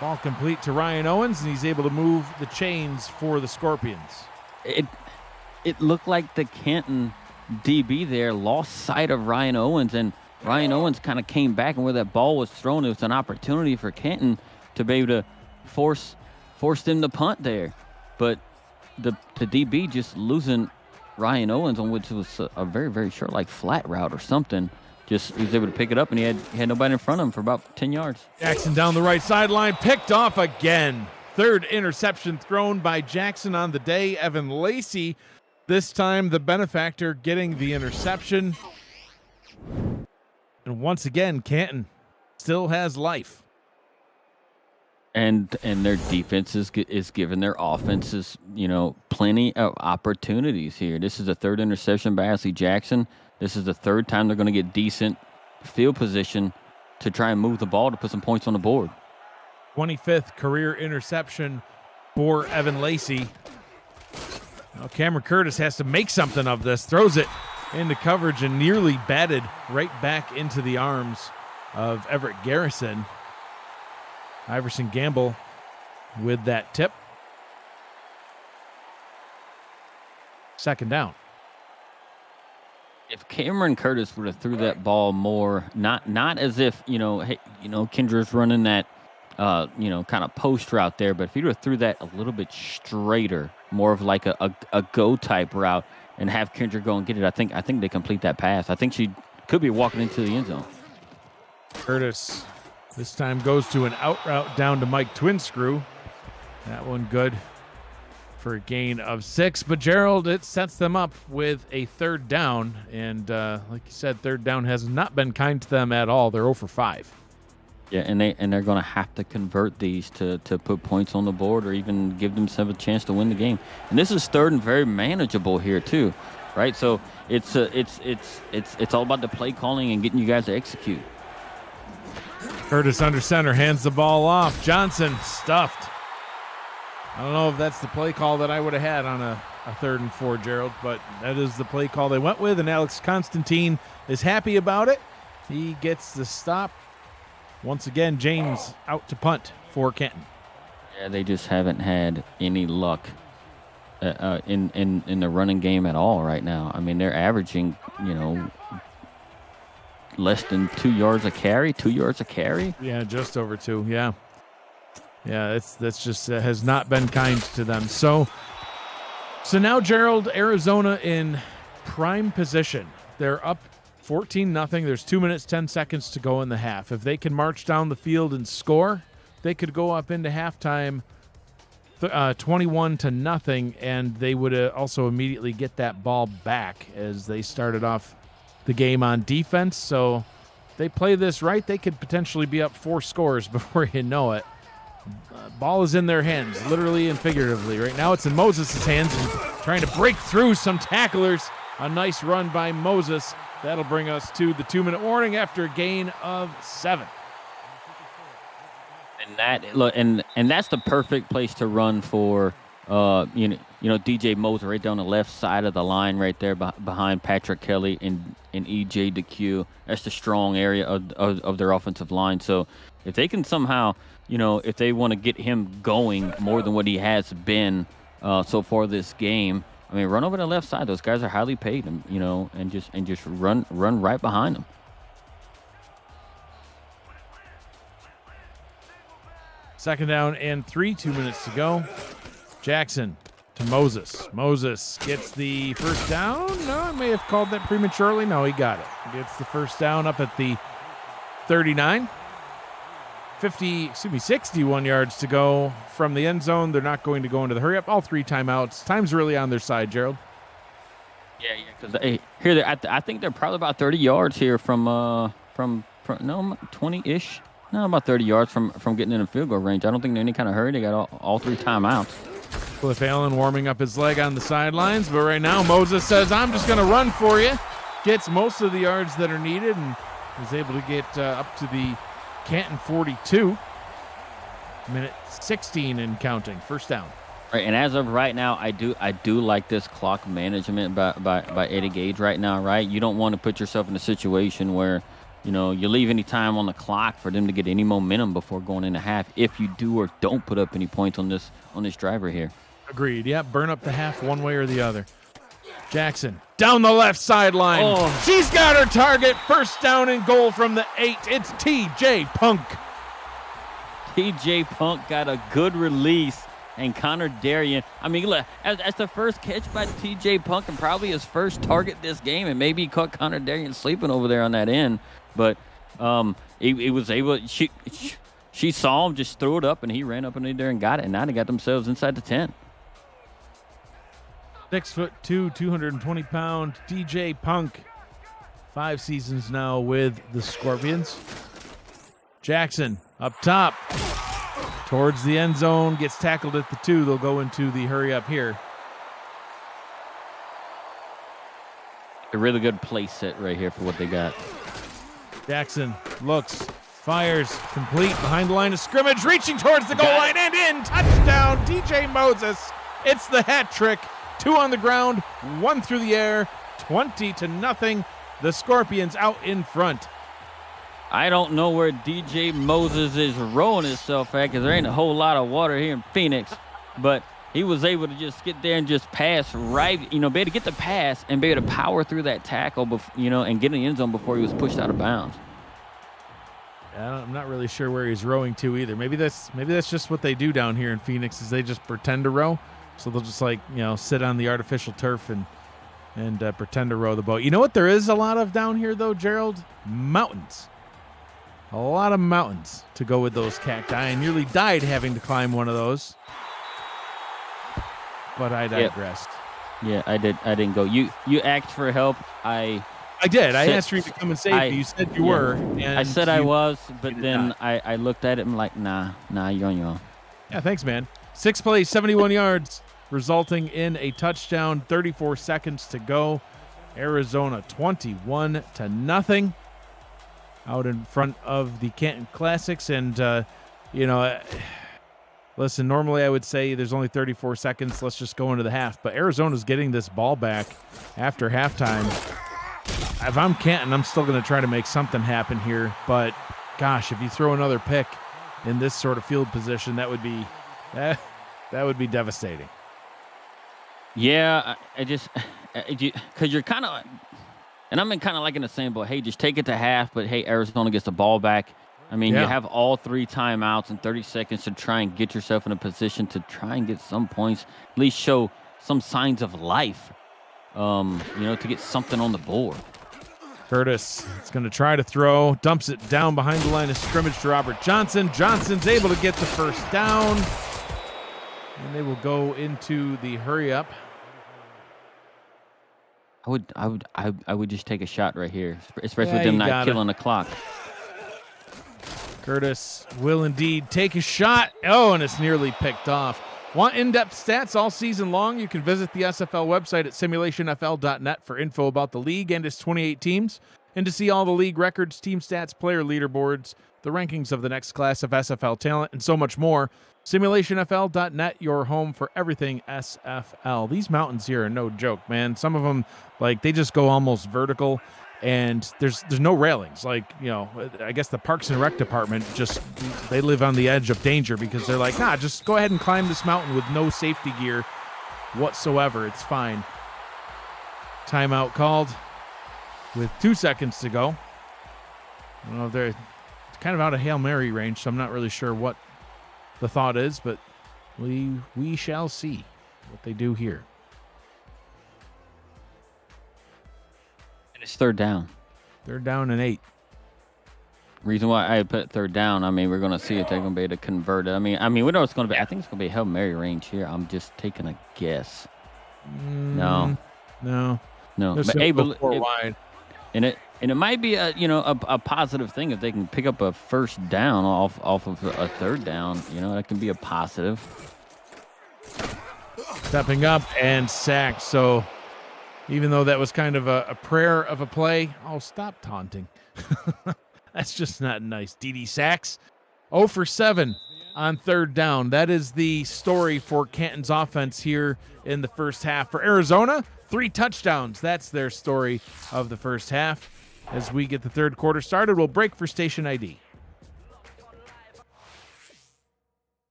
Ball complete to Ryan Owens, and he's able to move the chains for the Scorpions. It looked like the Canton DB there lost sight of Ryan Owens, and Ryan Owens kind of came back, and where that ball was thrown, it was an opportunity for Canton to be able to force them to punt there. But the DB just losing Ryan Owens, on which was a very, very short, like flat route or something. Just he was able to pick it up, and he had nobody in front of him for about 10 yards. Jackson down the right sideline, picked off again. Third interception thrown by Jackson on the day. Evan Lacey, this time the benefactor, getting the interception. And once again, Canton still has life. And their defense is giving their offenses, plenty of opportunities here. This is the third interception by Ashley Jackson. This is the third time they're going to get decent field position to try and move the ball to put some points on the board. 25th career interception for Evan Lacey. Now Cameron Curtis has to make something of this. Throws it into coverage and nearly batted right back into the arms of Everett Garrison. Iverson Gamble with that tip. Second down. If Cameron Curtis would have threw that ball more, not as if, Kendra's running that, kind of post route there, but if he would have threw that a little bit straighter, more of like a go type route, and have Kendra go and get it, I think they complete that pass. I think she could be walking into the end zone. Curtis this time goes to an out route down to Mike Twinscrew. That one good for a gain of 6. But Gerald, it sets them up with a third down. And like you said, third down has not been kind to them at all. They're 0 for 5. Yeah, and they're going to have to convert these to put points on the board or even give themselves a chance to win the game. And this is third and very manageable here too, right? So it's all about the play calling and getting you guys to execute. Curtis under center, hands the ball off. Johnson stuffed. I don't know if that's the play call that I would have had on a 3rd and 4, Gerald, but that is the play call they went with, and Alex Constantine is happy about it. He gets the stop. Once again, James out to punt for Canton. Yeah, they just haven't had any luck in the running game at all right now. I mean, they're averaging, less than 2 yards a carry, 2 yards a carry. Yeah, just over 2. Yeah, that's just has not been kind to them. So now, Gerald, Arizona in prime position. They're up 14-0. There's 2 minutes, 10 seconds to go in the half. If they can march down the field and score, they could go up into halftime 21-0, and they would also immediately get that ball back as they started off the game on defense. So if they play this right, they could potentially be up 4 scores before you know it. Ball is in their hands, literally and figuratively. Right now it's in Moses' hands and trying to break through some tacklers. A nice run by Moses. That'll bring us to the 2-minute warning after a gain of 7. And that's the perfect place to run for DJ Moser right down the left side of the line right there behind Patrick Kelly and EJ DeQ. That's the strong area of their offensive line. So if they can somehow, if they want to get him going more than what he has been so far this game, I mean, run over the left side. Those guys are highly paid, and and just run right behind them. Second down and 3, 2 minutes to go. Jackson to Moses. Moses gets the first down. No, I may have called that prematurely. No, he got it. Gets the first down up at the 39. 61 yards to go from the end zone. They're not going to go into the hurry up. All 3 timeouts. Time's really on their side, Gerald. Yeah, because I think they're probably about 30 yards here from 20-ish. No, about 30 yards from getting in a field goal range. I don't think they're in any kind of hurry. They got all 3 timeouts. Cliff Allen warming up his leg on the sidelines, but right now Moses says, I'm just going to run for you. Gets most of the yards that are needed and is able to get up to the Canton 42. Minute 16 and counting. First down. Right, and as of right now, I do like this clock management by Eddie Gage right now, right? You don't want to put yourself in a situation where, you leave any time on the clock for them to get any momentum before going into half if you do or don't put up any points on this driver here. Agreed. Yeah, burn up the half one way or the other. Jackson down the left sideline. Oh. She's got her target. First down and goal from the 8. It's TJ Punk. TJ Punk got a good release, and Connor Darien. I mean, look, as the first catch by TJ Punk and probably his first target this game, and maybe he caught Connor Darien sleeping over there on that end, but he was able. She saw him, just threw it up, and he ran up in there and got it, and now they got themselves inside the 10. 6'2", 220-pound TJ Punk. 5 seasons now with the Scorpions. Jackson up top towards the end zone, gets tackled at the 2. They'll go into the hurry up here. A really good play set right here for what they got. Jackson looks, fires, complete behind the line of scrimmage, reaching towards the goal line and in. Touchdown, DJ Moses. It's the hat trick. 2 on the ground, 1 through the air, 20-0. The Scorpions out in front. I don't know where DJ Moses is rowing himself at because there ain't a whole lot of water here in Phoenix, but he was able to just get there and just pass right, be able to get the pass and be able to power through that tackle, and get in the end zone before he was pushed out of bounds. I'm not really sure where he's rowing to either. Maybe that's just what they do down here in Phoenix is they just pretend to row. So they'll just sit on the artificial turf and pretend to row the boat. You know what there is a lot of down here though, Gerald? Mountains. A lot of mountains to go with those cacti. I nearly died having to climb one of those. But I digressed. Yeah, I didn't go. You asked for help. I did. I asked for you to come and save me. You said you were. And I said I was, but then I looked at it and I'm like, nah, you're on your own. Yeah, thanks, man. 6 plays, 71 yards, resulting in a touchdown. 34 seconds to go. Arizona 21-0 out in front of the Canton Classics. And, listen, normally I would say there's only 34 seconds. Let's just go into the half. But Arizona's getting this ball back after halftime. If I'm Canton, I'm still going to try to make something happen here. But, gosh, if you throw another pick in this sort of field position, that would be devastating. Yeah, because you're kind of, and I'm kind of like in the same boat. Hey, just take it to half, but hey, Arizona gets the ball back. I mean, you have all 3 timeouts and 30 seconds to try and get yourself in a position to try and get some points, at least show some signs of life, to get something on the board. Curtis is going to try to throw, dumps it down behind the line of scrimmage to Robert Johnson. Johnson's able to get the first down, and they will go into the hurry up. I would just take a shot right here, especially with them not killing the clock. Curtis will indeed take a shot. Oh, and it's nearly picked off. Want in-depth stats all season long? You can visit the SFL website at simulationfl.net for info about the league and its 28 teams, and to see all the league records, team stats, player leaderboards, the rankings of the next class of SFL talent, and so much more. SimulationFL.net, your home for everything SFL. These mountains here are no joke, man. Some of them, they just go almost vertical, and there's no railings. I guess the Parks and Rec department they live on the edge of danger because they're like, just go ahead and climb this mountain with no safety gear. whatsoever. It's fine. Timeout called with 2 seconds to go. I don't know if they're kind of out of Hail Mary range, so I'm not really sure what the thought is, but we shall see what they do here. And it's third down. Third down and 8. Reason why I put third down, I mean, we're going to see if they're going to be able to convert it. I mean, we know it's going to be. I think it's going to be a Hail Mary range here. I'm just taking a guess. No. But wide. And it might be a positive thing if they can pick up a first down off of a third down. That can be a positive. Stepping up and sacked. So even though that was kind of a prayer of a play, stop taunting. That's just not nice. DD sacks. 0 for 7 on third down. That is the story for Canton's offense here in the first half. For Arizona, 3 touchdowns. That's their story of the first half. As we get the third quarter started, we'll break for station ID.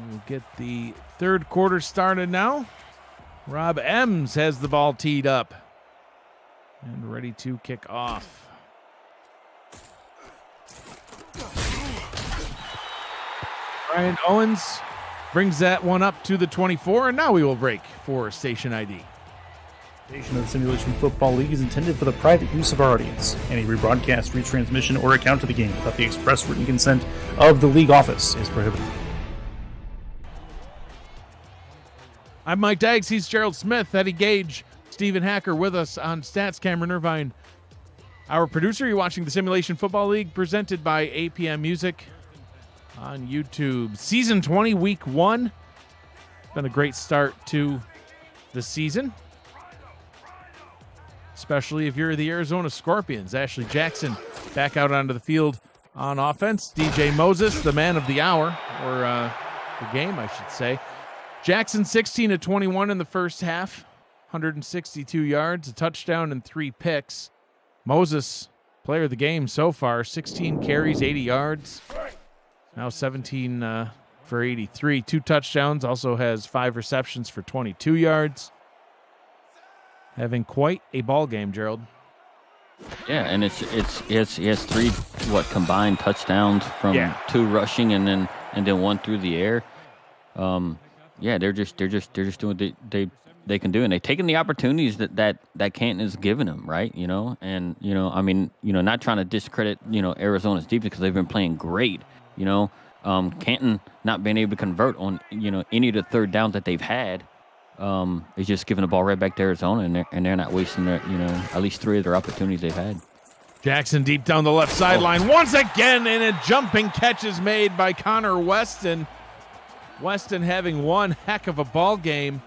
We'll get the third quarter started now. Rob Ems has the ball teed up and ready to kick off. Ryan Owens brings that one up to the 24, and now we will break for station ID. Station of the Simulation Football League is intended for the private use of our audience. Any rebroadcast, retransmission, or account of the game without the express written consent of the league office is prohibited. I'm Mike Daggs. He's Gerald Smith, Eddie Gage, Stephen Hacker with us on Stats, Cameron Irvine. Our producer, you're watching the Simulation Football League presented by APM Music on YouTube. Season 20, Week 1. Been a great start to the season, especially if you're the Arizona Scorpions. Ashley Jackson back out onto the field on offense. DJ Moses, the man of the hour, or the game, I should say. Jackson 16 of 21 in the first half, 162 yards, a touchdown, and 3 picks. Moses, player of the game so far, 16 carries, 80 yards. Now 17 for 83, 2 touchdowns, also has 5 receptions for 22 yards. Having quite a ball game, Gerald. Yeah, and he has 3 combined touchdowns from 2 rushing and then 1 through the air. Yeah, they're just doing what they can do, and they've taken the opportunities that Canton has given them, right? And not trying to discredit Arizona's defense because they've been playing great. Canton not being able to convert on any of the third downs that they've had is just giving the ball right back to Arizona, and they're not wasting their at least 3 of their opportunities they've had. Jackson deep down the left sideline once again, and a jumping catch is made by Connor Weston. Weston having one heck of a ball game,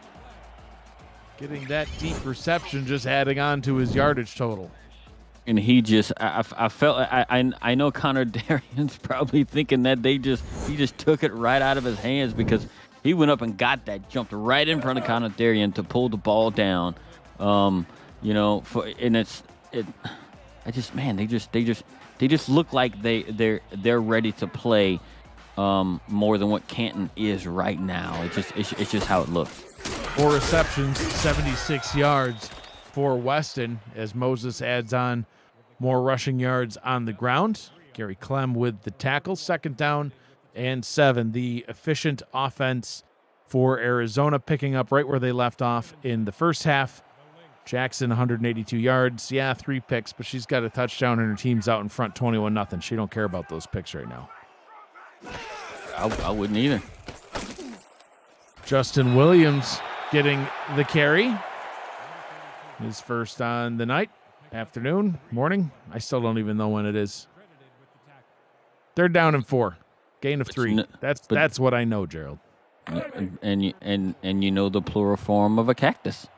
getting that deep reception, just adding on to his yardage total. And he just, I felt, I know Connor Darian's probably thinking that he just took it right out of his hands because he went up and got that, jumped right in front of Connor Darian to pull the ball down. They just look like they're ready to play more than what Canton is right now. It's just how it looks. 4 receptions, 76 yards for Weston as Moses adds on more rushing yards on the ground. Gary Clem with the tackle. 2nd down and 7. The efficient offense for Arizona, picking up right where they left off in the first half. Jackson, 182 yards. Yeah, 3 picks, but she's got a touchdown and her team's out in front 21-0. She don't care about those picks right now. I wouldn't either. Justin Williams getting the carry. His first on the night, afternoon, morning. I still don't even know when it is. 3rd down and 4. Gain of 3. That's what I know, Gerald. And you know the plural form of a cactus.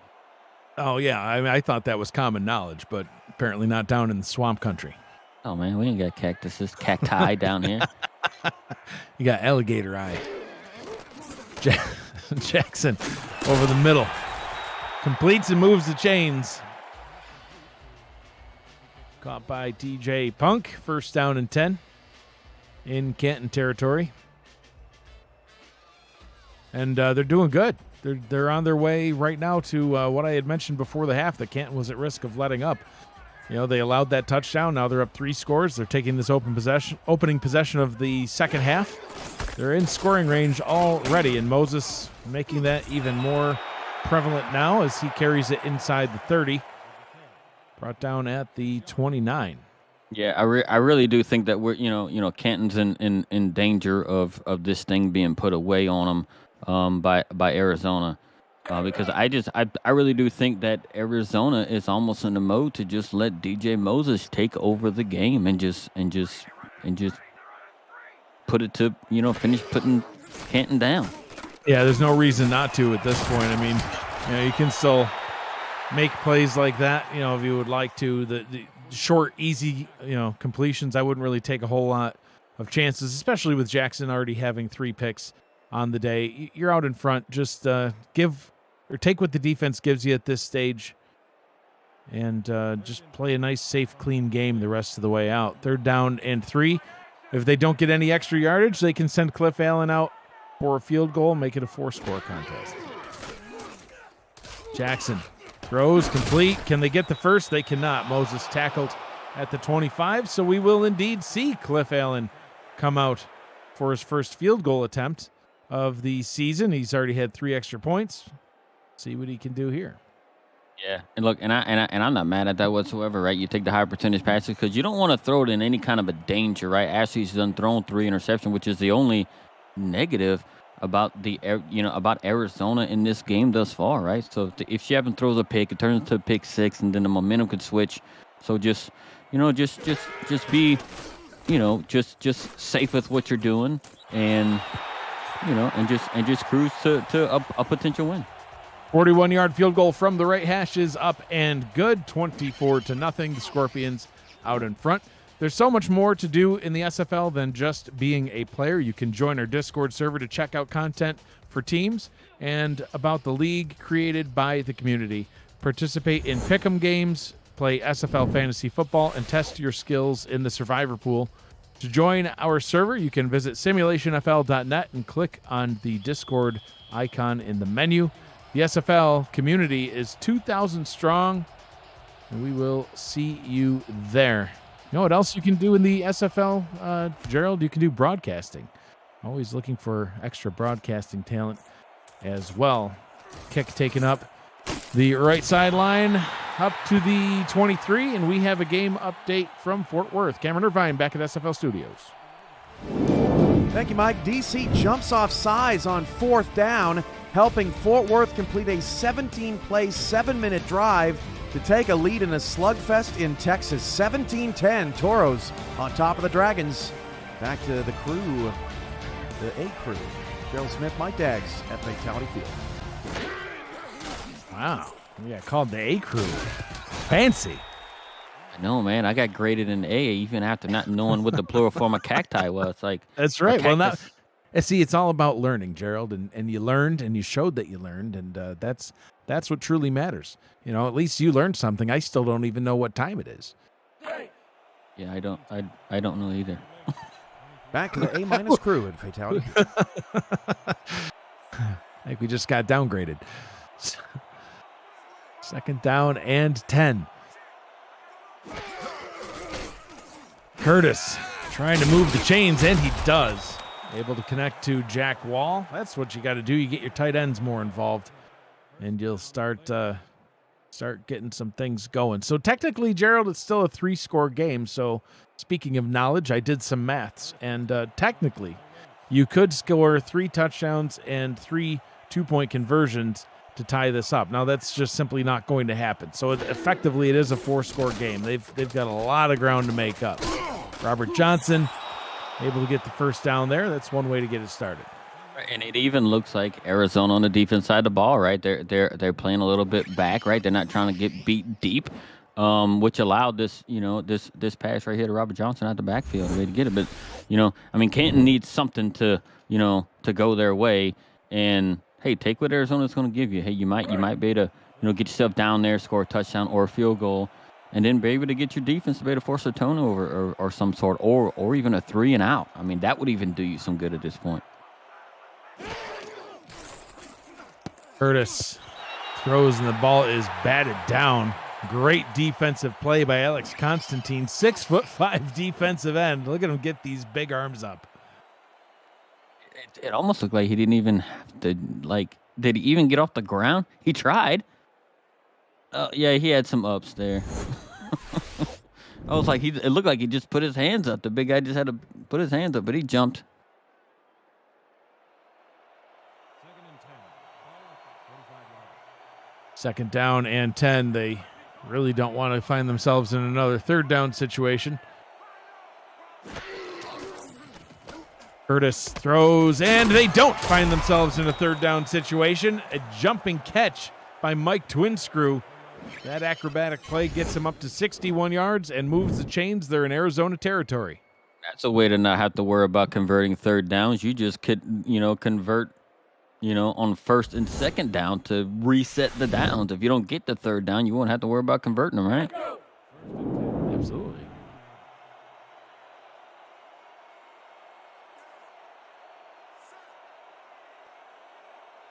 Oh, yeah. I thought that was common knowledge, but apparently not down in the swamp country. Oh, man, we ain't got cactuses, cacti down here. You got alligator eye. Jackson over the middle. Completes and moves the chains. Caught by DJ Punk. First down and 10 in Canton territory. And they're doing good. They're on their way right now to what I had mentioned before the half, that Canton was at risk of letting up. You know, they allowed that touchdown. Now they're up 3 scores. They're taking this opening possession of the second half. They're in scoring range already, and Moses making that even more prevalent now as he carries it inside the 30. Brought down at the 29. Yeah, I really do think that we're Canton's in danger of this thing being put away on them by Arizona, because I really do think that Arizona is almost in the mode to just let DJ Moses take over the game and just put it to finish putting Canton down. Yeah, there's no reason not to at this point. I mean, you can still make plays like that, if you would like to. The short, easy, completions, I wouldn't really take a whole lot of chances, especially with Jackson already having 3 picks on the day. You're out in front. Just take what the defense gives you at this stage and just play a nice, safe, clean game the rest of the way out. 3rd down and 3. If they don't get any extra yardage, they can send Cliff Allen out for a field goal, make it a 4-score contest. Jackson throws complete. Can they get the first? They cannot. Moses tackled at the 25, so we will indeed see Cliff Allen come out for his first field goal attempt of the season. He's already had 3 extra points. See what he can do here. Yeah, and look, and I'm not mad at that whatsoever, right? You take the high percentage passes because you don't want to throw it in any kind of a danger, right? Ashley's done thrown 3 interceptions, which is the only negative about about Arizona in this game thus far, right? So if she happen throws a pick, it turns into a pick 6, and then the momentum could switch. So just be, just safe with what you're doing, and and just cruise to a potential win. 41-yard field goal from the right hash is up and good. 24-0. The Scorpions out in front. There's so much more to do in the SFL than just being a player. You can join our Discord server to check out content for teams and about the league created by the community. Participate in pick'em games, play SFL fantasy football, and test your skills in the survivor pool. To join our server, you can visit simulationfl.net and click on the Discord icon in the menu. The SFL community is 2,000 strong, and we will see you there. You know what else you can do in the SFL, Gerald? You can do broadcasting. Always looking for extra broadcasting talent as well. Kick taken up the right sideline up to the 23, and we have a game update from Fort Worth. Cameron Irvine back at SFL Studios. Thank you, Mike. DC jumps off sides on 4th down, helping Fort Worth complete a 17-play, 7-minute drive to take a lead in a slugfest in Texas. 17-10, Toros on top of the Dragons. Back to the crew, the A crew. Gerald Smith, Mike Daggs at Fatality Field. Wow. Yeah, called the A crew. Fancy. I know, man. I got graded an A even after not knowing what the plural form of cacti was. That's right. Well, now, see, it's all about learning, Gerald, and you learned, and you showed that you learned, and that's what truly matters. At least you learned something. I still don't even know what time it is. Yeah, I don't know either. Back to the A- crew at Fatality. I think we just got downgraded. 2nd down and 10. Curtis trying to move the chains, and he does. Able to connect to Jack Wall. That's what you got to do. You get your tight ends more involved, and you'll start getting some things going. So technically, Gerald, it's still a 3-score game. So speaking of knowledge, I did some maths, and technically, you could score 3 touchdowns and 3 2-point conversions to tie this up. Now, that's just simply not going to happen. So effectively, it is a 4-score game. They've got a lot of ground to make up. Robert Johnson able to get the first down there. That's one way to get it started. And it even looks like Arizona on the defense side of the ball, right? They're playing a little bit back, right? They're not trying to get beat deep, which allowed this pass right here to Robert Johnson out the backfield, way to get it. But Canton needs something to go their way. And hey, take what Arizona's going to give you. Hey, you might be able to get yourself down there, score a touchdown or a field goal. and then be able to get your defense to be able to force a turnover or some sort, or even a 3 and out. I mean, that would even do you some good at this point. Curtis throws and the ball is batted down. Great defensive play by Alex Constantine, 6'5" defensive end. Look at him get these big arms up. It almost looked like he didn't even have to, like, did he even get off the ground? He tried. Yeah, he had some ups there. I was like, it looked like he just put his hands up. The big guy just had to put his hands up, but he jumped. Second down and 10. They really don't want to find themselves in another third down situation. Curtis throws, and they don't find themselves in a third down situation. A jumping catch by Mike Twinscrew. That acrobatic play gets him up to 61 yards and moves the chains. They're in Arizona territory. That's a way to not have to worry about converting third downs. You just could, convert, on first and second down to reset the downs. If you don't get the third down, you won't have to worry about converting them, right? Absolutely.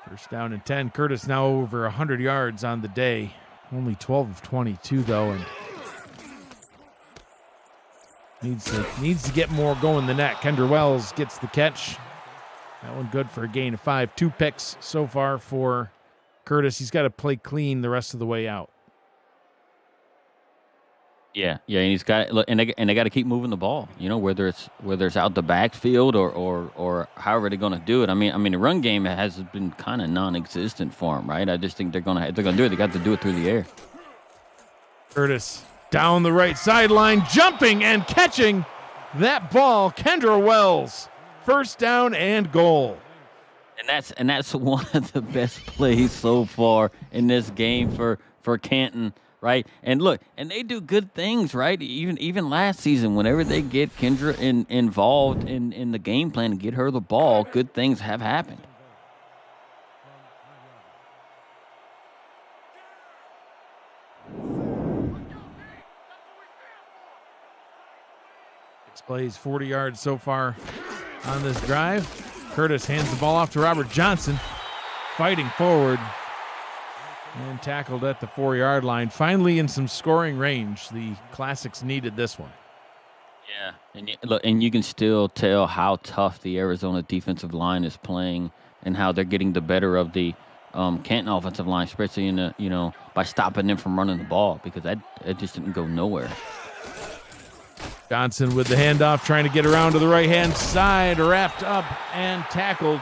First down and 10. Curtis now over 100 yards on the day. Only 12 of 22, though, and needs to get more going than that. Kendra Wells gets the catch. That one good for a gain of 5. 2 picks so far for Curtis. He's got to play clean the rest of the way out. Yeah, and he's got and they got to keep moving the ball. Whether it's out the backfield or however they're going to do it. I mean, the run game has been kind of non-existent for him, right? I just think they're going to do it. They got to do it through the air. Curtis down the right sideline, jumping and catching that ball. Kendra Wells, first down and goal. And that's one of the best plays so far in this game for Canton. Right, and look, and they do good things, right? Even last season, whenever they get Kendra involved in the game plan and get her the ball, good things have happened. Six plays, 40 yards so far on this drive. Curtis hands the ball off to Robert Johnson, fighting forward. And tackled at the 4-yard line. Finally in some scoring range. The Classics needed this one. Yeah, and you can still tell how tough the Arizona defensive line is playing and how they're getting the better of the Canton offensive line, especially by stopping them from running the ball, because that just didn't go nowhere. Johnson with the handoff, trying to get around to the right-hand side, wrapped up and tackled.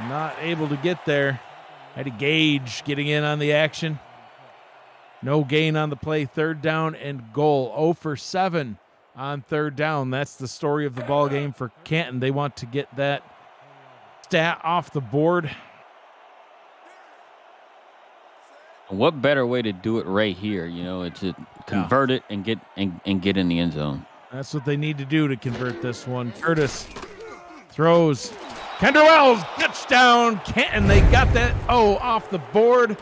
Not able to get there. Had to Gage getting in on the action. No gain on the play. Third down and goal. 0 for 7 on third down. That's the story of the ball game for Canton. They want to get that stat off the board. What better way to do it right here? It's to convert it and get in the end zone. That's what they need to do to convert this one. Curtis throws. Kendra Wells, touchdown, Canton. They got that off the board.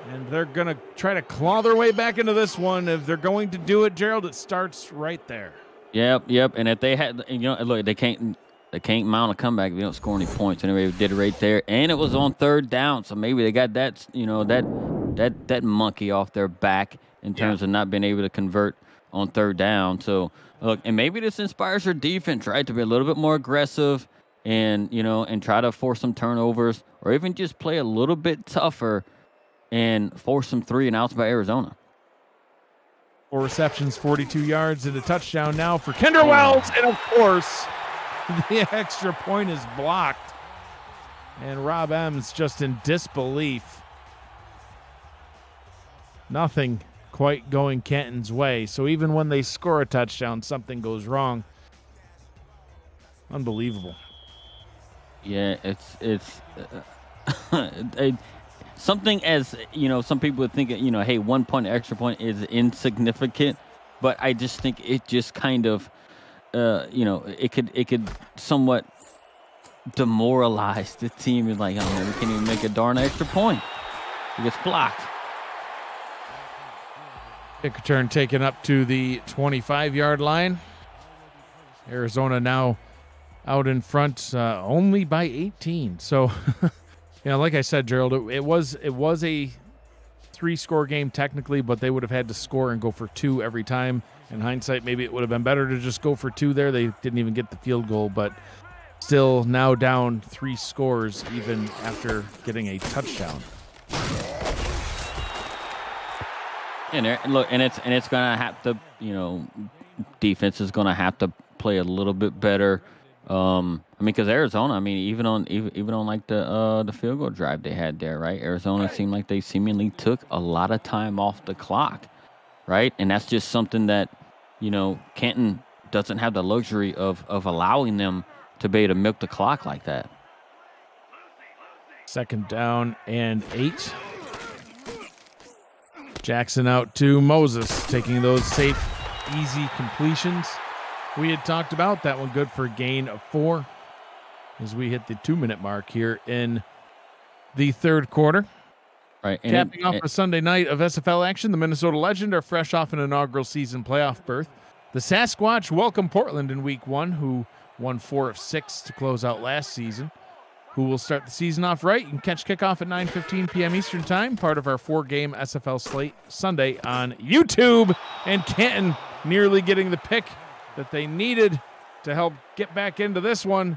And they're going to try to claw their way back into this one. If they're going to do it, Gerald, it starts right there. Yep. And if they had, look, they can't mount a comeback if they don't score any points. Anyway, they did it right there. And it was on third down. So maybe they got that, that monkey off their back in terms of not being able to convert on third down. So, look, and maybe this inspires their defense, right, to be a little bit more aggressive. And try to force some turnovers, or even just play a little bit tougher and force some 3 and outs by Arizona. 4 receptions, 42 yards, and a touchdown now for Kendra Wells. And of course, the extra point is blocked. And Rob M's just in disbelief. Nothing quite going Canton's way. So even when they score a touchdown, something goes wrong. Unbelievable. Yeah, it's something as, some people would think, hey, 1 point, extra point is insignificant, but I just think it just kind of, it could somewhat demoralize the team. And like, oh man, we can't even make a darn extra point. It gets blocked. Kick return taken up to the 25-yard line. Arizona now out in front only by 18. So, like I said, Gerald, it was a 3-score game technically, but they would have had to score and go for 2 every time. In hindsight, maybe it would have been better to just go for 2 there. They didn't even get the field goal, but still now down 3 scores even after getting a touchdown. And it's gonna have to, defense is gonna have to play a little bit better. Because Arizona, even on like the field goal drive they had there, right? Arizona seemed like they seemingly took a lot of time off the clock, right? And that's just something that, Canton doesn't have the luxury of allowing them to be able to milk the clock like that. 2nd down and 8. Jackson out to Moses, taking those safe, easy completions. We had talked about that one, good for a gain of 4 as we hit the 2-minute mark here in the 3rd quarter. Right. And capping off a Sunday night of SFL action, the Minnesota Legend are fresh off an inaugural season playoff berth. The Sasquatch welcome Portland in week 1, who won 4 of 6 to close out last season. Who will start the season off right. You can catch kickoff at 9:15 p.m. Eastern Time, part of our 4-game SFL slate Sunday on YouTube. And Canton nearly getting the pick that they needed to help get back into this one.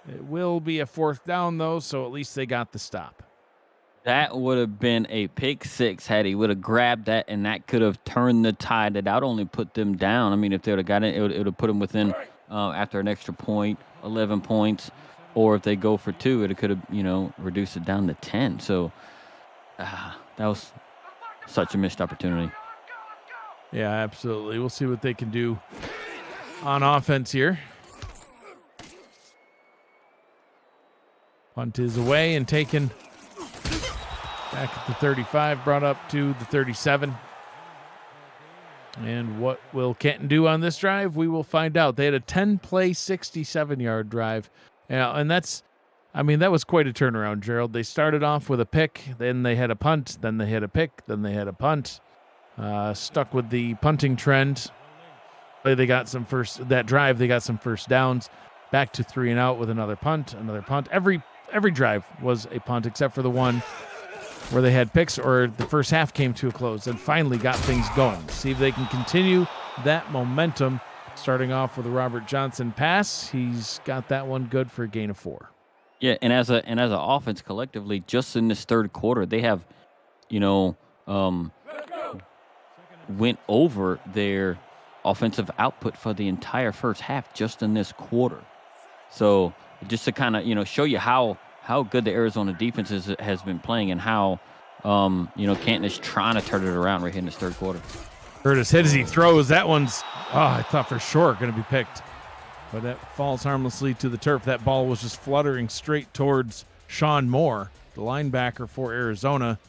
It will be a 4th down, though, so at least they got the stop. That would have been a pick 6 had he would have grabbed that, and that could have turned the tide. That would only put them down. If they would have got it, it would have put them within, after an extra point, 11 points. Or if they go for 2, it could have, reduced it down to 10. So that was such a missed opportunity. Yeah, absolutely. We'll see what they can do on offense here. Punt is away and taken back at the 35, brought up to the 37. And what will Canton do on this drive? We will find out. They had a 10-play, 67-yard drive. Yeah, and that was quite a turnaround, Gerald. They started off with a pick, then they had a punt, then they had a pick, then they had a punt. Stuck with the punting trend. They got some first downs, back to 3 and out with another punt. Every drive was a punt except for the one where they had picks or the first half came to a close and finally got things going. See if they can continue that momentum. Starting off with a Robert Johnson pass. He's got that one good for a gain of 4. Yeah, and as an offense collectively, just in this 3rd quarter, they have, went over their offensive output for the entire first half just in this quarter. So just to kind of, show you how good the Arizona defense has been playing and how, Canton is trying to turn it around right here in this 3rd quarter. Curtis hit as he throws. That one's, I thought for sure going to be picked. But that falls harmlessly to the turf. That ball was just fluttering straight towards Sean Moore, the linebacker for Arizona.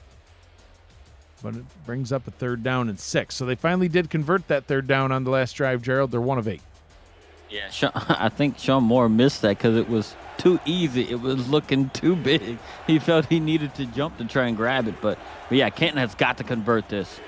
But it brings up a 3rd down and 6. So they finally did convert that 3rd down on the last drive, Gerald. They're 1 of 8. Yeah, I think Sean Moore missed that because it was too easy. It was looking too big. He felt he needed to jump to try and grab it. But yeah, Canton has got to convert this.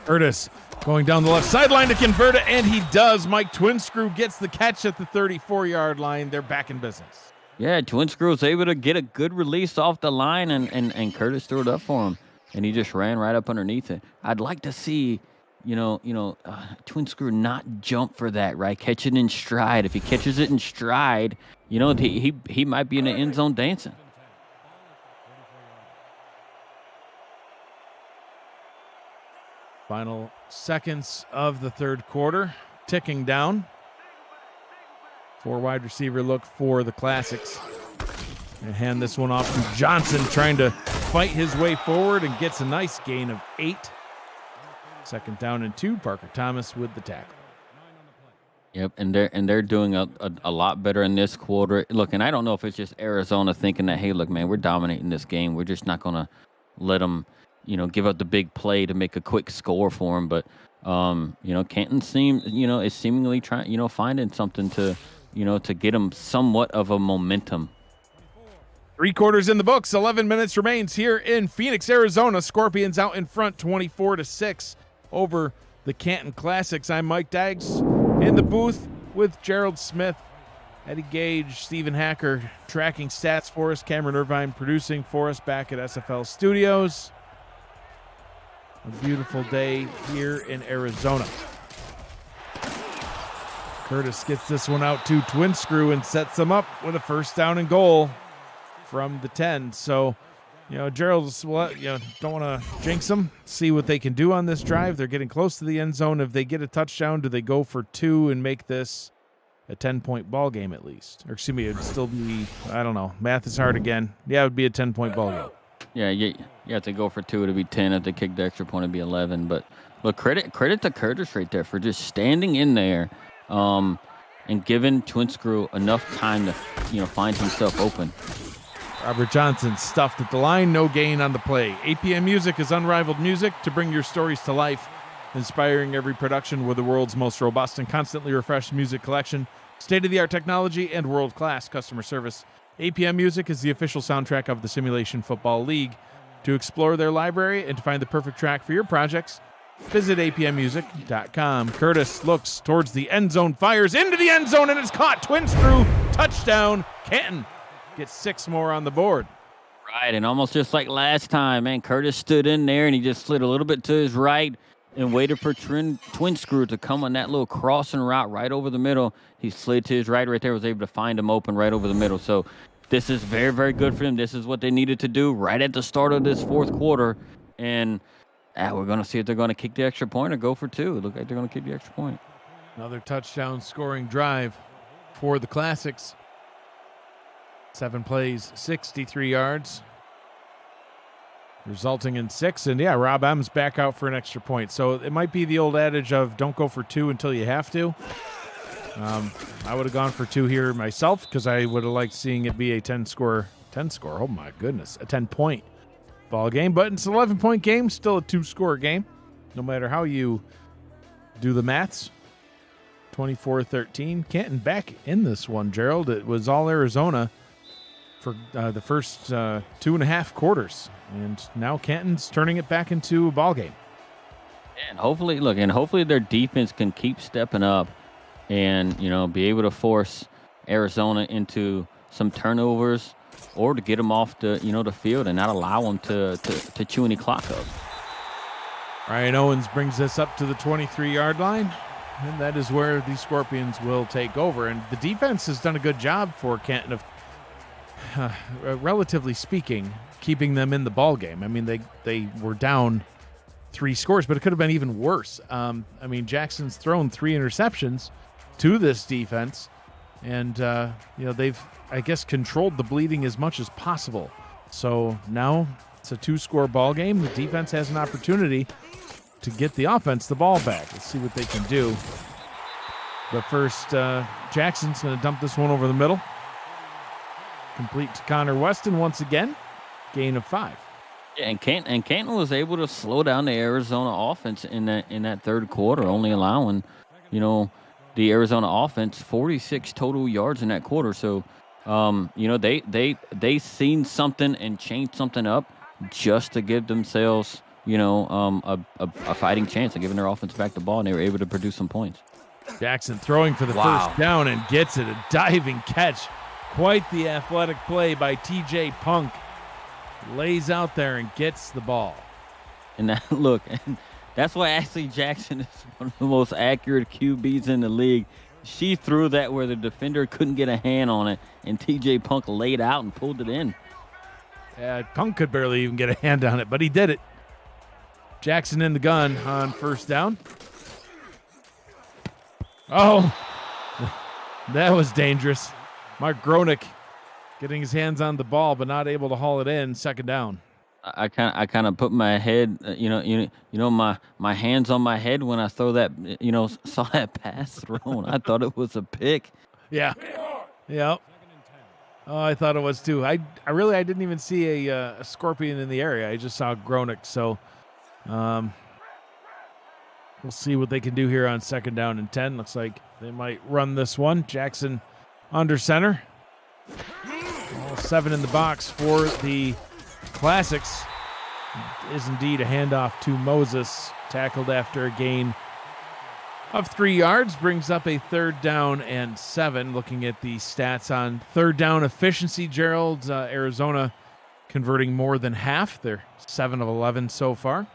Curtis going down the left sideline to convert it, and he does. Mike Twinscrew gets the catch at the 34-yard line. They're back in business. Yeah, Twinscrew was able to get a good release off the line, and Curtis threw it up for him, and he just ran right up underneath it. I'd like to see, Twinscrew not jump for that, right? Catch it in stride. If he catches it in stride, he might be in the end zone dancing. Final seconds of the 3rd quarter, ticking down. 4 wide receiver look for the Classics. And hand this one off to Johnson, trying to fight his way forward and gets a nice gain of 8. 2nd down and 2. Parker Thomas with the tackle. Yep, and they're doing a lot better in this quarter. Look, and I don't know if it's just Arizona thinking that, hey, look, man, we're dominating this game. We're just not going to let them, give up the big play to make a quick score for them. But, Canton is seemingly trying, finding something to, to get them somewhat of a momentum. 3 quarters in the books. 11 minutes remains here in Phoenix, Arizona. Scorpions out in front 24-6 over the Canton Classics. I'm Mike Daggs in the booth with Gerald Smith, Eddie Gage, Stephen Hacker tracking stats for us, Cameron Irvine producing for us back at SFL Studios. A beautiful day here in Arizona. Curtis gets this one out to Twin Screw and sets them up with a first down and goal from the 10. So, Gerald's, don't want to jinx them. See what they can do on this drive. They're getting close to the end zone. If they get a touchdown, do they go for 2 and make this a 10-point ball game at least? Or excuse me, it'd still be, I don't know. Math is hard again. Yeah, it would be a 10-point ball game. Yeah, you have to go for 2, it'll be 10. If they kick the extra point, it'd be 11. But look, credit to Curtis right there for just standing in there and giving Twin Screw enough time to, find himself open. Robert Johnson stuffed at the line, no gain on the play. APM Music is unrivaled music to bring your stories to life, inspiring every production with the world's most robust and constantly refreshed music collection, state-of-the-art technology, and world-class customer service. APM Music is the official soundtrack of the Simulation Football League. To explore their library and to find the perfect track for your projects, visit apmmusic.com. Curtis looks towards the end zone, fires into the end zone, and it's caught. Twin Screw, touchdown. Canton gets 6 more on the board. Right, and almost just like last time, man, Curtis stood in there, and he just slid a little bit to his right and waited for Twin Screw to come on that little crossing route right over the middle. He slid to his right there, was able to find him open right over the middle. So this is very, very good for them. This is what they needed to do right at the start of this fourth quarter. And we're going to see if they're going to kick the extra point or go for 2. It looks like they're going to kick the extra point. Another touchdown scoring drive for the Classics. 7 plays, 63 yards, resulting in 6. And Rob M's back out for an extra point. So it might be the old adage of don't go for 2 until you have to. I would have gone for 2 here myself because I would have liked seeing it be a 10 score. Oh my goodness, a 10-point ball game. But it's an 11-point game, still a 2-score game, no matter how you do the maths. 24-13. Canton back in this one, Gerald. It was all Arizona for the first 2.5 quarters, and now Canton's turning it back into a ball game. And hopefully their defense can keep stepping up and, be able to force Arizona into some turnovers or to get them off the field and not allow them to chew any clock up. Ryan Owens brings us up to the 23-yard line, and that is where the Scorpions will take over. And the defense has done a good job for Canton of, relatively speaking, keeping them in the ball game. I mean, they were down 3 scores, but it could have been even worse. Jackson's thrown 3 interceptions to this defense, and they've, I guess, controlled the bleeding as much as possible. So now it's a 2-score ball game. The defense has an opportunity to get the offense the ball back. Let's see what they can do. But first, Jackson's going to dump this one over the middle. Complete to Connor Weston once again. Gain of 5. Yeah, and Canton was able to slow down the Arizona offense in that third quarter, only allowing, the Arizona offense 46 total yards in that quarter. So, they seen something and changed something up just to give themselves, a fighting chance of giving their offense back the ball, and they were able to produce some points. Jackson throwing for the first down and gets it. A diving catch. Quite the athletic play by TJ Punk. Lays out there and gets the ball. And that's why Ashley Jackson is one of the most accurate QBs in the league. She threw that where the defender couldn't get a hand on it, and TJ Punk laid out and pulled it in. Yeah, Punk could barely even get a hand on it, but he did it. Jackson in the gun on first down. Oh, that was dangerous. Mark Gronick getting his hands on the ball, but not able to haul it in. Second down. I kind of put my head, my hands on my head when I saw that pass thrown. I thought it was a pick. Yeah. Yeah. Oh, I thought it was too. I didn't even see a Scorpion in the area. I just saw Gronick. So, we'll see what they can do here on second down and 10. Looks like they might run this one. Jackson under center. All 7 in the box for the Classics. Is indeed a handoff to Moses, tackled after a gain of 3 yards, brings up a 3rd down and 7. Looking at the stats on 3rd down efficiency, Gerald, Arizona converting more than half. They're 7 of 11 so far.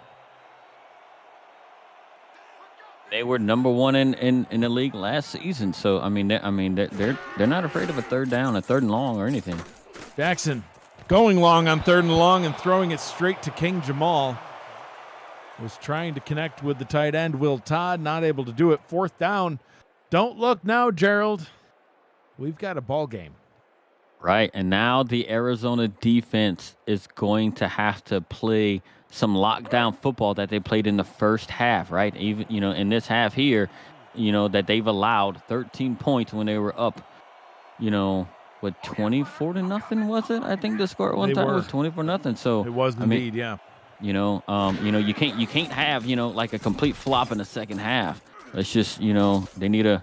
They were number 1 in the league last season, so they're not afraid of a 3rd down, a 3rd and long, or anything. Jackson going long on 3rd and long and throwing it straight to King Jamal. Was trying to connect with the tight end, Will Todd, not able to do it. 4th down. Don't look now, Gerald. We've got a ball game. Right, and now the Arizona defense is going to have to play some lockdown football that they played in the first half, right? Even, in this half here, that they've allowed 13 points when they were up, 24-0 was it? I think the score at one time was 24-0. So it was indeed, yeah. You can't have, like a complete flop in the second half. It's just, they need to,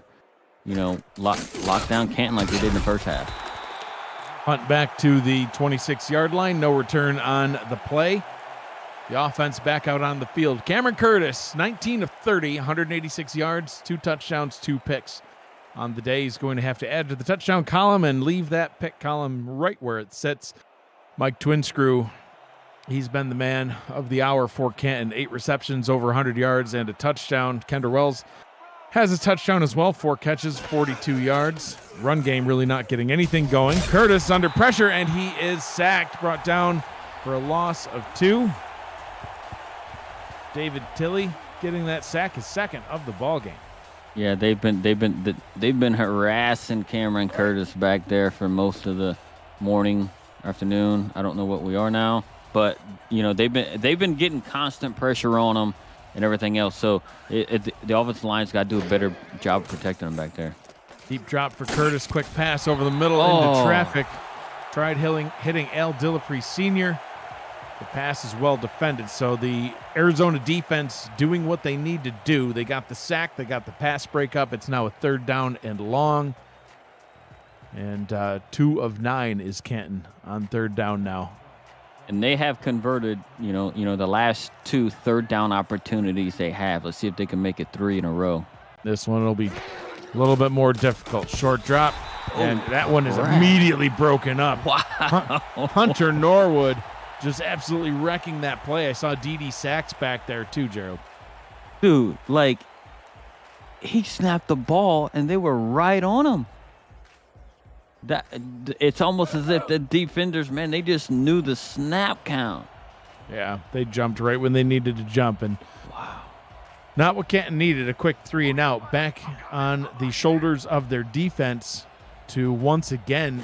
lock down Canton like they did in the first half. Hunt back to the 26-yard line. No return on the play. The offense back out on the field. Cameron Curtis, 19 of 30, 186 yards, 2 touchdowns, 2 picks. On the day, he's going to have to add to the touchdown column and leave that pick column right where it sits. Mike Twinscrew, he's been the man of the hour for Canton. 8 receptions, over 100 yards, and a touchdown. Kendall Wells has a touchdown as well, 4 catches, 42 yards. Run game really not getting anything going. Curtis under pressure, and he is sacked, brought down for a loss of 2. David Tilley getting that sack, his 2nd of the ball game. Yeah, they've been harassing Cameron Curtis back there for most of the morning, afternoon. I don't know what we are now, but they've been getting constant pressure on him and everything else. So the offensive line's got to do a better job of protecting him back there. Deep drop for Curtis, quick pass over the middle into traffic. Tried hitting Al Dillapre Sr. The pass is well defended, so the Arizona defense doing what they need to do. They got the sack, they got the pass breakup. It's now a 3rd down and long. And 2 of 9 is Canton on 3rd down now. And they have converted, the last 2 3rd down opportunities they have. Let's see if they can make it 3 in a row. This one will be a little bit more difficult. Short drop, and that one is immediately broken up. Wow. Hunter Norwood just absolutely wrecking that play. I saw D.D. Sachs back there too, Gerald. Dude, he snapped the ball, and they were right on him. It's almost as if the defenders, man, they just knew the snap count. Yeah, they jumped right when they needed to jump, and not what Canton needed, a quick 3 and out. Back on the shoulders of their defense to once again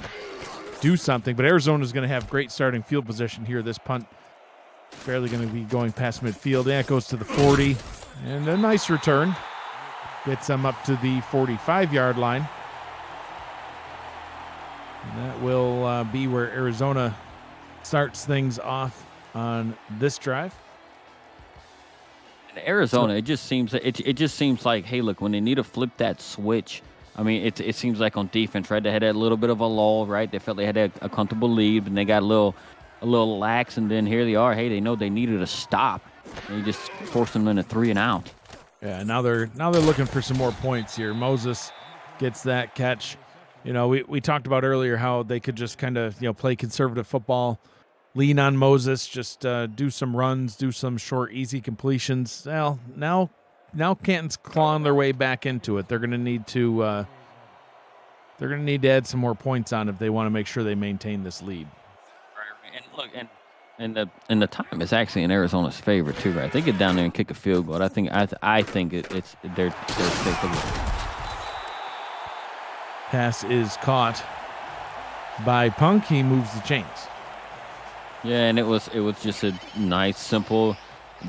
do something, but Arizona's going to have great starting field position here. This punt barely going to be going past midfield. Yeah, it goes to the 40, and a nice return. Gets them up to the 45-yard line. And that will be where Arizona starts things off on this drive. Arizona, it just seems like, hey, look, when they need to flip that switch, it seems like on defense, right? They had a little bit of a lull, right? They felt they had a comfortable lead, and they got a little lax, and then here they are. Hey, they know they needed a stop, and you just forced them into 3 and out. Yeah, now they're looking for some more points here. Moses gets that catch. We talked about earlier how they could just kind of play conservative football, lean on Moses, just do some runs, do some short, easy completions. Well, now Canton's clawing their way back into it. They're going to need to add some more points on if they want to make sure they maintain this lead. And look, and the time is actually in Arizona's favor too, right? They get down there and kick a field goal. I think it's they're safe. Pass is caught by Punk. He moves the chains. Yeah, and it was just a nice, simple,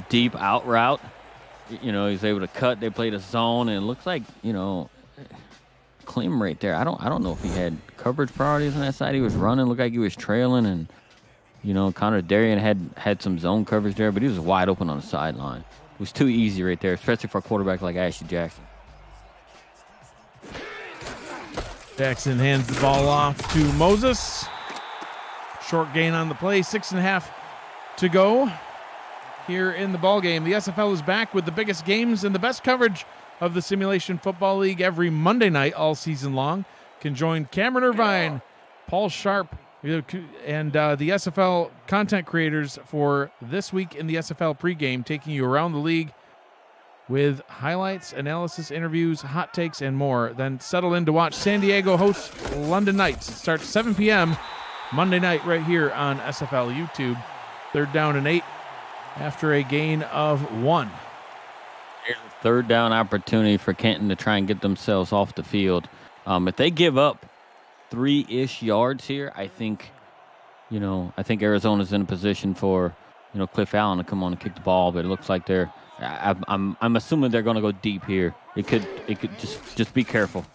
deep out route. He's able to cut. They played a zone, and it looks like Clem right there. I don't know if he had coverage priorities on that side. He was running, looked like he was trailing, and Connor Darien had some zone coverage there, but he was wide open on the sideline. It was too easy right there, especially for a quarterback like Ashley Jackson. Jackson hands the ball off to Moses. Short gain on the play, 6.5 to go here in the ball game. The SFL is back with the biggest games and the best coverage of the Simulation Football League every Monday night all season long. Can join Cameron Irvine, Paul Sharp, and the SFL content creators for This Week in the SFL pregame, taking you around the league with highlights, analysis, interviews, hot takes, and more. Then settle in to watch San Diego host London Knights. It starts 7 p.m. Monday night right here on SFL YouTube. 3rd down and 8 after a gain of 1. Here's a 3rd down opportunity for Canton to try and get themselves off the field. If they give up 3-ish yards here, I think Arizona's in a position for, Cliff Allen to come on and kick the ball, but it looks like I'm assuming they're going to go deep here. It could just be careful.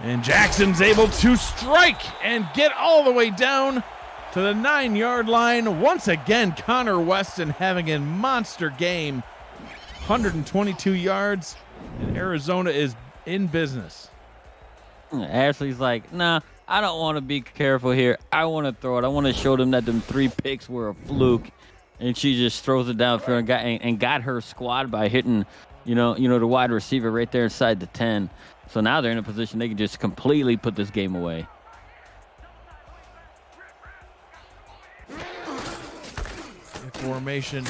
And Jackson's able to strike and get all the way down to the 9-yard line. Once again, Connor Weston having a monster game. 122 yards, and Arizona is in business. Ashley's like, nah, I don't want to be careful here. I want to throw it. I want to show them that them 3 picks were a fluke. And she just throws it downfield and got her squad by hitting, the wide receiver right there inside the 10. So now they're in a position they can just completely put this game away. Formation.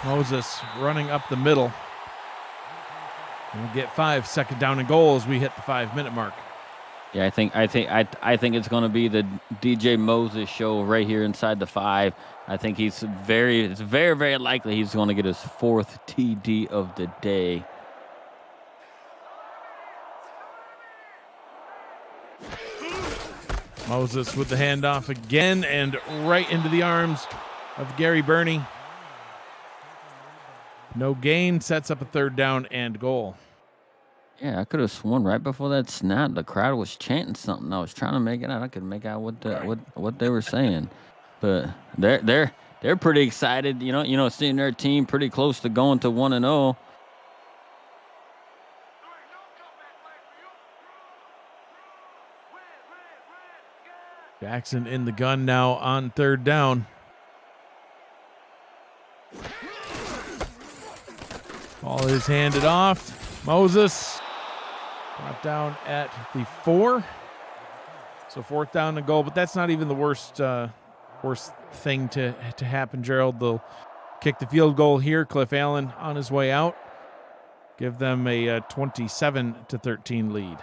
Moses running up the middle. We'll get 5, 2nd down and goal as we hit the 5-minute mark. Yeah, I think it's going to be the DJ Moses show right here inside the 5. I think it's very, very likely he's going to get his 4th TD of the day. Moses with the handoff again and right into the arms of Gary Burney. No gain, sets up a 3rd down and goal. Yeah, I could have sworn right before that snap the crowd was chanting something. I was trying to make it out. I couldn't make out what they were saying, but they're pretty excited. Seeing their team pretty close to going to 1-0. Jackson in the gun now on 3rd down. Ball is handed off. Moses brought down at the 4. So 4th down and goal, but that's not even the worst thing to happen, Gerald. They'll kick the field goal here. Cliff Allen on his way out. Give them a 27-13 lead.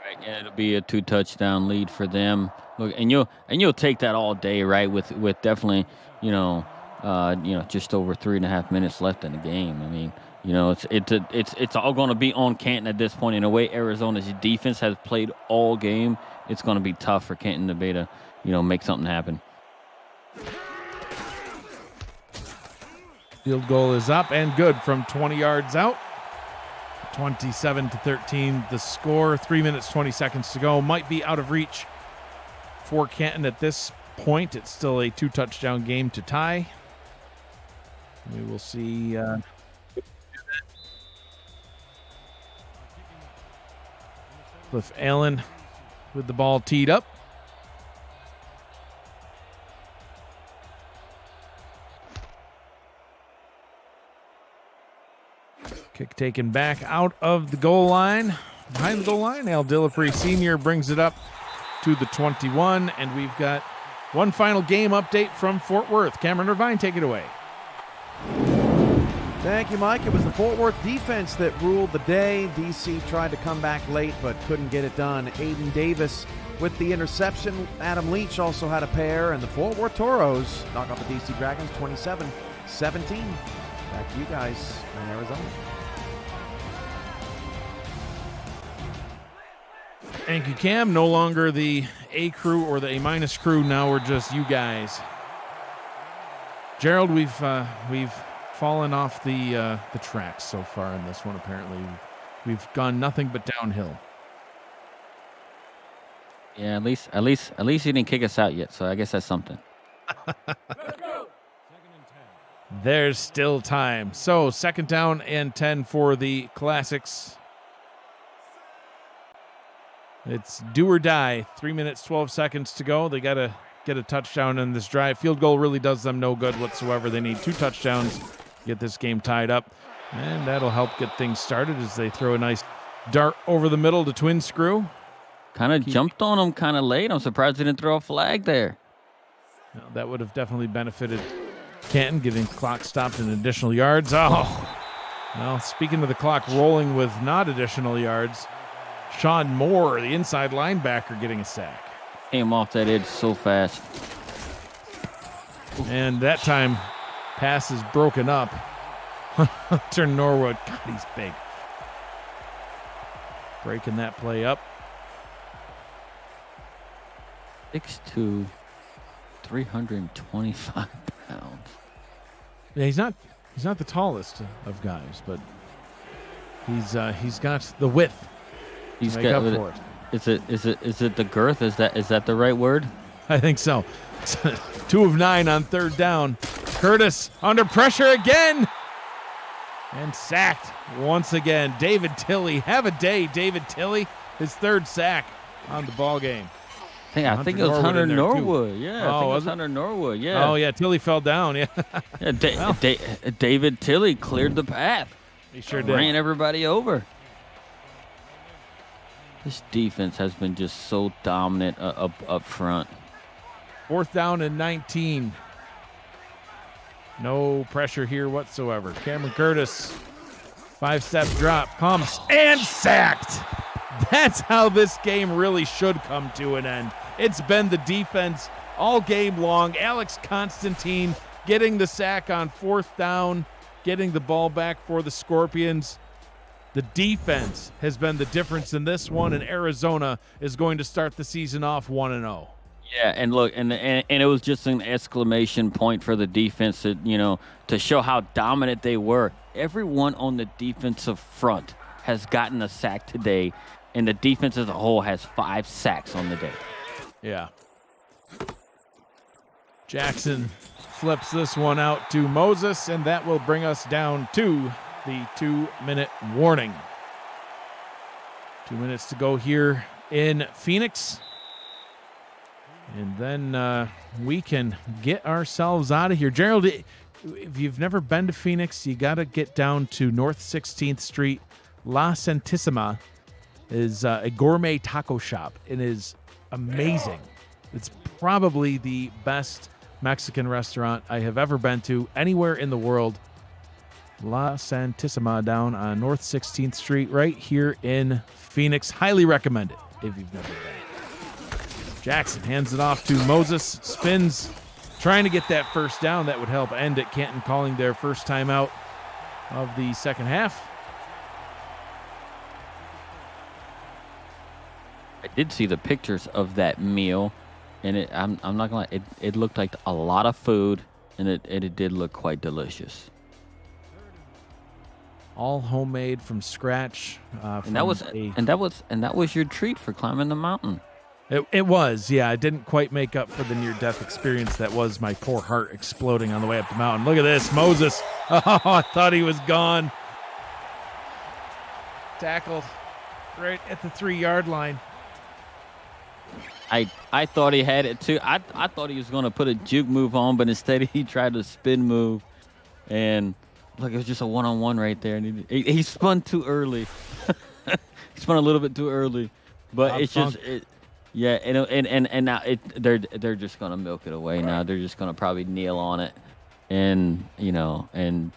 Right, yeah, it'll be a 2-touchdown lead for them. Look, and you'll take that all day, right? With definitely, just over 3.5 minutes left in the game. I mean, it's all going to be on Canton at this point. In a way, Arizona's defense has played all game. It's going to be tough for Canton to be able to, make something happen. Field goal is up and good from 20 yards out. 27-13 the score. 3 minutes, 20 seconds to go. Might be out of reach for Canton at this point. It's still a 2-touchdown game to tie. We will see. Cliff Allen with the ball teed up. Kick taken back out of the goal line. Behind the goal line, Al Dillafree Sr. brings it up to the 21, and we've got one final game update from Fort Worth. Cameron Irvine, take it away. Thank you, Mike. It was the Fort Worth defense that ruled the day. DC tried to come back late, but couldn't get it done. Aiden Davis with the interception. Adam Leach also had a pair, and the Fort Worth Toros knock off the DC Dragons 27-17. Back to you guys in Arizona. Thank you, Cam. No longer the A crew or the A- crew. Now we're just you guys. Gerald, we've fallen off the tracks so far in this one. Apparently, we've gone nothing but downhill. Yeah, at least he didn't kick us out yet. So I guess that's something. There's still time. So 2nd down and 10 for the Classics. It's do or die. 3 minutes, 12 seconds to go. They got to get a touchdown in this drive. Field goal really does them no good whatsoever. They need 2 touchdowns to get this game tied up. And that'll help get things started as they throw a nice dart over the middle to Twin Screw. Kind of jumped on him kind of late. I'm surprised he didn't throw a flag there. Well, that would have definitely benefited Canton, getting clock stopped in additional yards. Oh, well, speaking of the clock rolling with not additional yards, Sean Moore, the inside linebacker, getting a sack. Came off that edge so fast. And that time, pass is broken up. Hunter Norwood, God, he's big. Breaking that play up. 6'2", 325 pounds. Yeah, he's not the tallest of guys, but he's got the width. He's to make got up for it. Is it the girth? Is that the right word? I think so. 2 of 9 on 3rd down. Curtis under pressure again. And sacked once again. David Tilley. Have a day, David Tilley. His 3rd sack on the ball game. I think it was Hunter Norwood. Yeah, I think it was Hunter Norwood. Yeah. Oh, yeah. Tilley fell down. Yeah. David Tilley cleared the path. He sure did. Ran everybody over. This defense has been just so dominant up front. 4th down and 19. No pressure here whatsoever. Cameron Curtis, 5-step drop, pumps, and sacked. That's how this game really should come to an end. It's been the defense all game long. Alex Constantine getting the sack on 4th down, getting the ball back for the Scorpions. The defense has been the difference in this one, and Arizona is going to start the season off 1-0. Yeah, and look, and it was just an exclamation point for the defense to show how dominant they were. Everyone on the defensive front has gotten a sack today, and the defense as a whole has 5 sacks on the day. Yeah. Jackson flips this one out to Moses, and that will bring us down to the 2-minute warning. 2 minutes to go here in Phoenix. And then we can get ourselves out of here. Gerald, if you've never been to Phoenix, you got to get down to North 16th Street. La Santissima is a gourmet taco shop. It is amazing. It's probably the best Mexican restaurant I have ever been to anywhere in the world. La Santissima down on North 16th Street right here in Phoenix. Highly recommend it if you've never been. Jackson hands it off to Moses, spins, trying to get that 1st down. That would help end it. Canton calling their first timeout of the second half. I did see the pictures of that meal, and I'm not gonna lie, it looked like a lot of food, and it did look quite delicious. All homemade from scratch. And that was your treat for climbing the mountain. It was, yeah. I didn't quite make up for the near-death experience that was my poor heart exploding on the way up the mountain. Look at this, Moses. Oh, I thought he was gone. Tackled right at the 3-yard line. I thought he had it too. I thought he was going to put a juke move on, but instead he tried to spin move. And look, it was just a one-on-one right there. And he spun too early. He spun a little bit too early. But it's just... Yeah, and now they're just gonna milk it away now. They're just gonna probably kneel on it, and and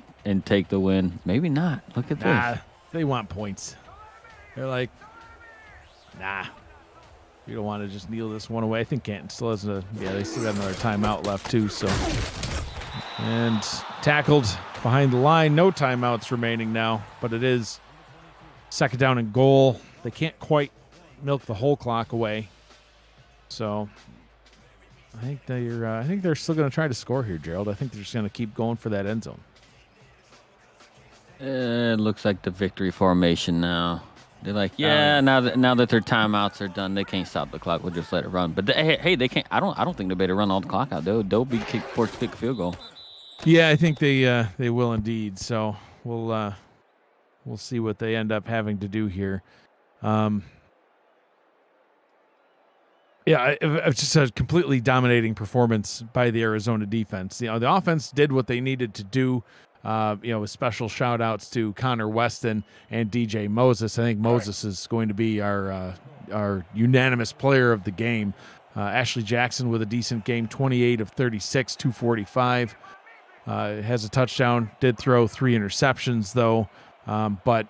take the win. Maybe not. Look at this. They want points. They're like, nah, we don't want to just kneel this one away. I think Canton still has they still got another timeout left too. So, and tackled behind the line. No timeouts remaining now, but it is 2nd down and goal. They can't quite milk the whole clock away. So I think they're still going to try to score here, Gerald. I think they're just going to keep going for that end zone. It looks like the victory formation now. They're like, now that their timeouts are done, they can't stop the clock. We'll just let it run. But they can't. I don't think they better run all the clock out. They'll be forced to kick a field goal. Yeah, I think they will indeed. So we'll see what they end up having to do here. Yeah, it's just a completely dominating performance by the Arizona defense. The offense did what they needed to do. With special shout outs to Connor Weston and DJ Moses. I think Moses is going to be our unanimous player of the game. Ashley Jackson with a decent game, 28 of 36, 245. Has a touchdown, did throw 3 interceptions though. But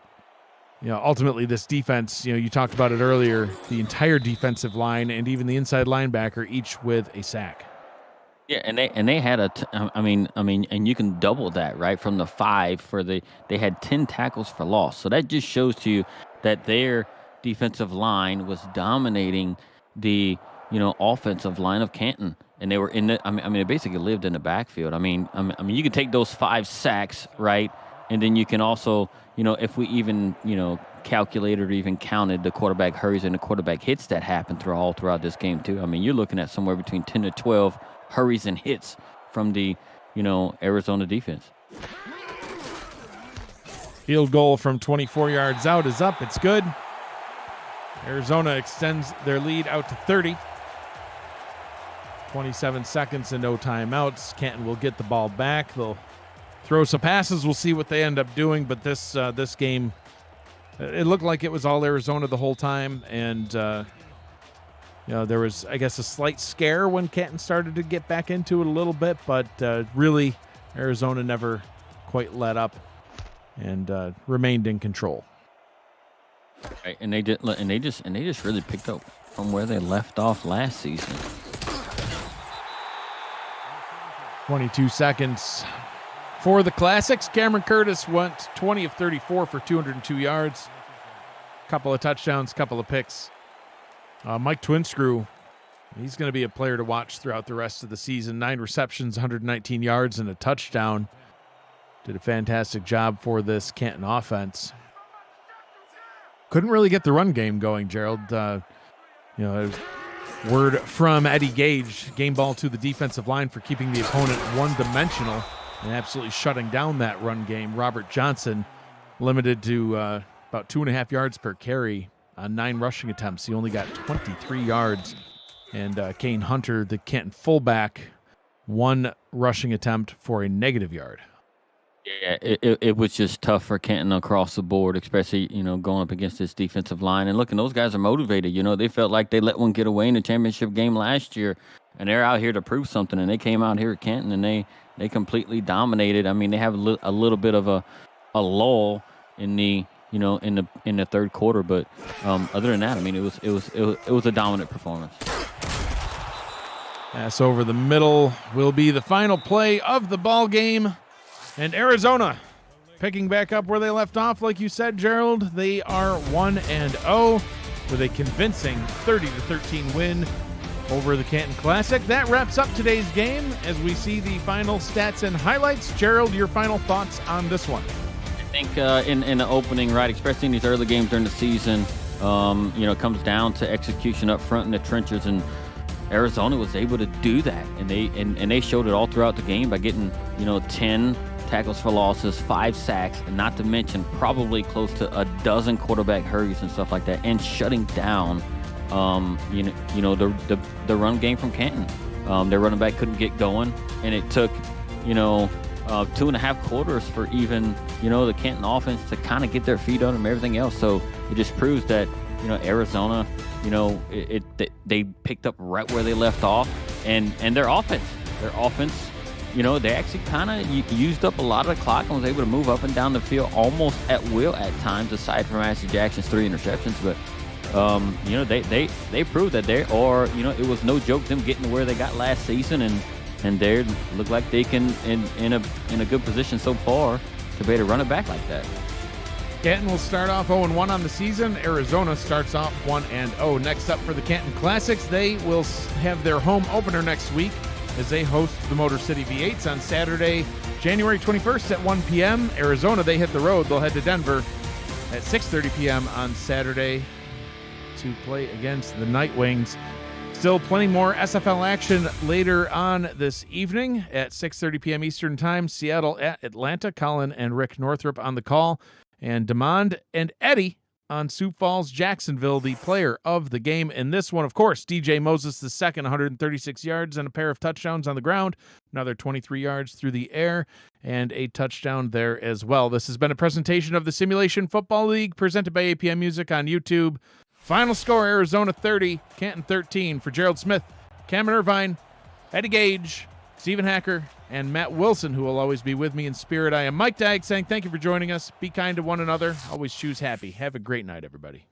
ultimately this defense, you talked about it earlier, the entire defensive line and even the inside linebacker, each with a sack. Yeah, and they had and you can double that, right? From the 5 they had 10 tackles for loss. So that just shows to you that their defensive line was dominating the, offensive line of Canton. And they were they basically lived in the backfield. I mean, you can take those 5 sacks, right? And then you can also, if we even, calculated or even counted the quarterback hurries and the quarterback hits that happened throughout this game too. I mean, you're looking at somewhere between 10 to 12 hurries and hits from the, Arizona defense. Field goal from 24 yards out is up. It's good. Arizona extends their lead out to 30. 27 seconds and no timeouts. Canton will get the ball back. They'll throw some passes. We'll see what they end up doing. But this game, it looked like it was all Arizona the whole time. And, there was, I guess, a slight scare when Canton started to get back into it a little bit. But really, Arizona never quite let up and remained in control. Right, and they just really picked up from where they left off last season. 22 seconds for the Classics. Cameron Curtis went 20 of 34 for 202 yards. Couple of touchdowns, couple of picks. Mike Twinscrew, he's going to be a player to watch throughout the rest of the season. 9 receptions, 119 yards, and a touchdown. Did a fantastic job for this Canton offense. Couldn't really get the run game going, Gerald. There's word from Eddie Gage, game ball to the defensive line for keeping the opponent one-dimensional and absolutely shutting down that run game. Robert Johnson limited to about 2.5 yards per carry on 9 rushing attempts. He only got 23 yards. And Kane Hunter, the Canton fullback, 1 rushing attempt for a -1 yard. Yeah, it was just tough for Canton across the board, especially, going up against this defensive line. And looking, those guys are motivated. They felt like they let one get away in the championship game last year, and they're out here to prove something. And they came out here at Canton, and they completely dominated. I mean, they have a little bit of a lull in the, in the third quarter. But other than that, I mean, it was a dominant performance. Pass over the middle will be the final play of the ball game. And Arizona picking back up where they left off, like you said, Gerald. They are 1-0 with a convincing 30-13 win over the Canton Classic. That wraps up today's game as we see the final stats and highlights. Gerald, your final thoughts on this one? I think in the opening, right, especially in these early games during the season, it comes down to execution up front in the trenches, and Arizona was able to do that, and they showed it all throughout the game by getting 10 tackles for losses, 5 sacks, and not to mention probably close to a dozen quarterback hurries and stuff like that, and shutting down the run game from Canton. Their running back couldn't get going, and it took 2.5 quarters for even the Canton offense to kind of get their feet on them and everything else. So it just proves that Arizona, they picked up right where they left off, and their offense, they actually kind of used up a lot of the clock and was able to move up and down the field almost at will at times, aside from Ashley Jackson's 3 interceptions. But they proved that it was no joke them getting to where they got last season, and they look like they can in a good position so far to be able to run it back like that. Canton will start off 0-1 on the season. Arizona starts off 1-0. Next up for the Canton Classics, they will have their home opener next week as they host the Motor City V8s on Saturday, January 21st at 1 p.m. Arizona, they hit the road. They'll head to Denver at 6:30 p.m. on Saturday to play against the Night Wings. Still plenty more SFL action later on this evening at 6:30 p.m. Eastern Time. Seattle at Atlanta. Colin and Rick Northrup on the call. And Demond and Eddie on Sioux Falls, Jacksonville, the player of the game in this one. Of course, DJ Moses the second, 136 yards and a pair of touchdowns on the ground, another 23 yards through the air, and a touchdown there as well. This has been a presentation of the Simulation Football League presented by APM Music on YouTube. Final score, Arizona 30, Canton 13. For Gerald Smith, Cameron Irvine, Eddie Gage, Stephen Hacker, and Matt Wilson, who will always be with me in spirit. I am Mike Dagg saying thank you for joining us. Be kind to one another. Always choose happy. Have a great night, everybody.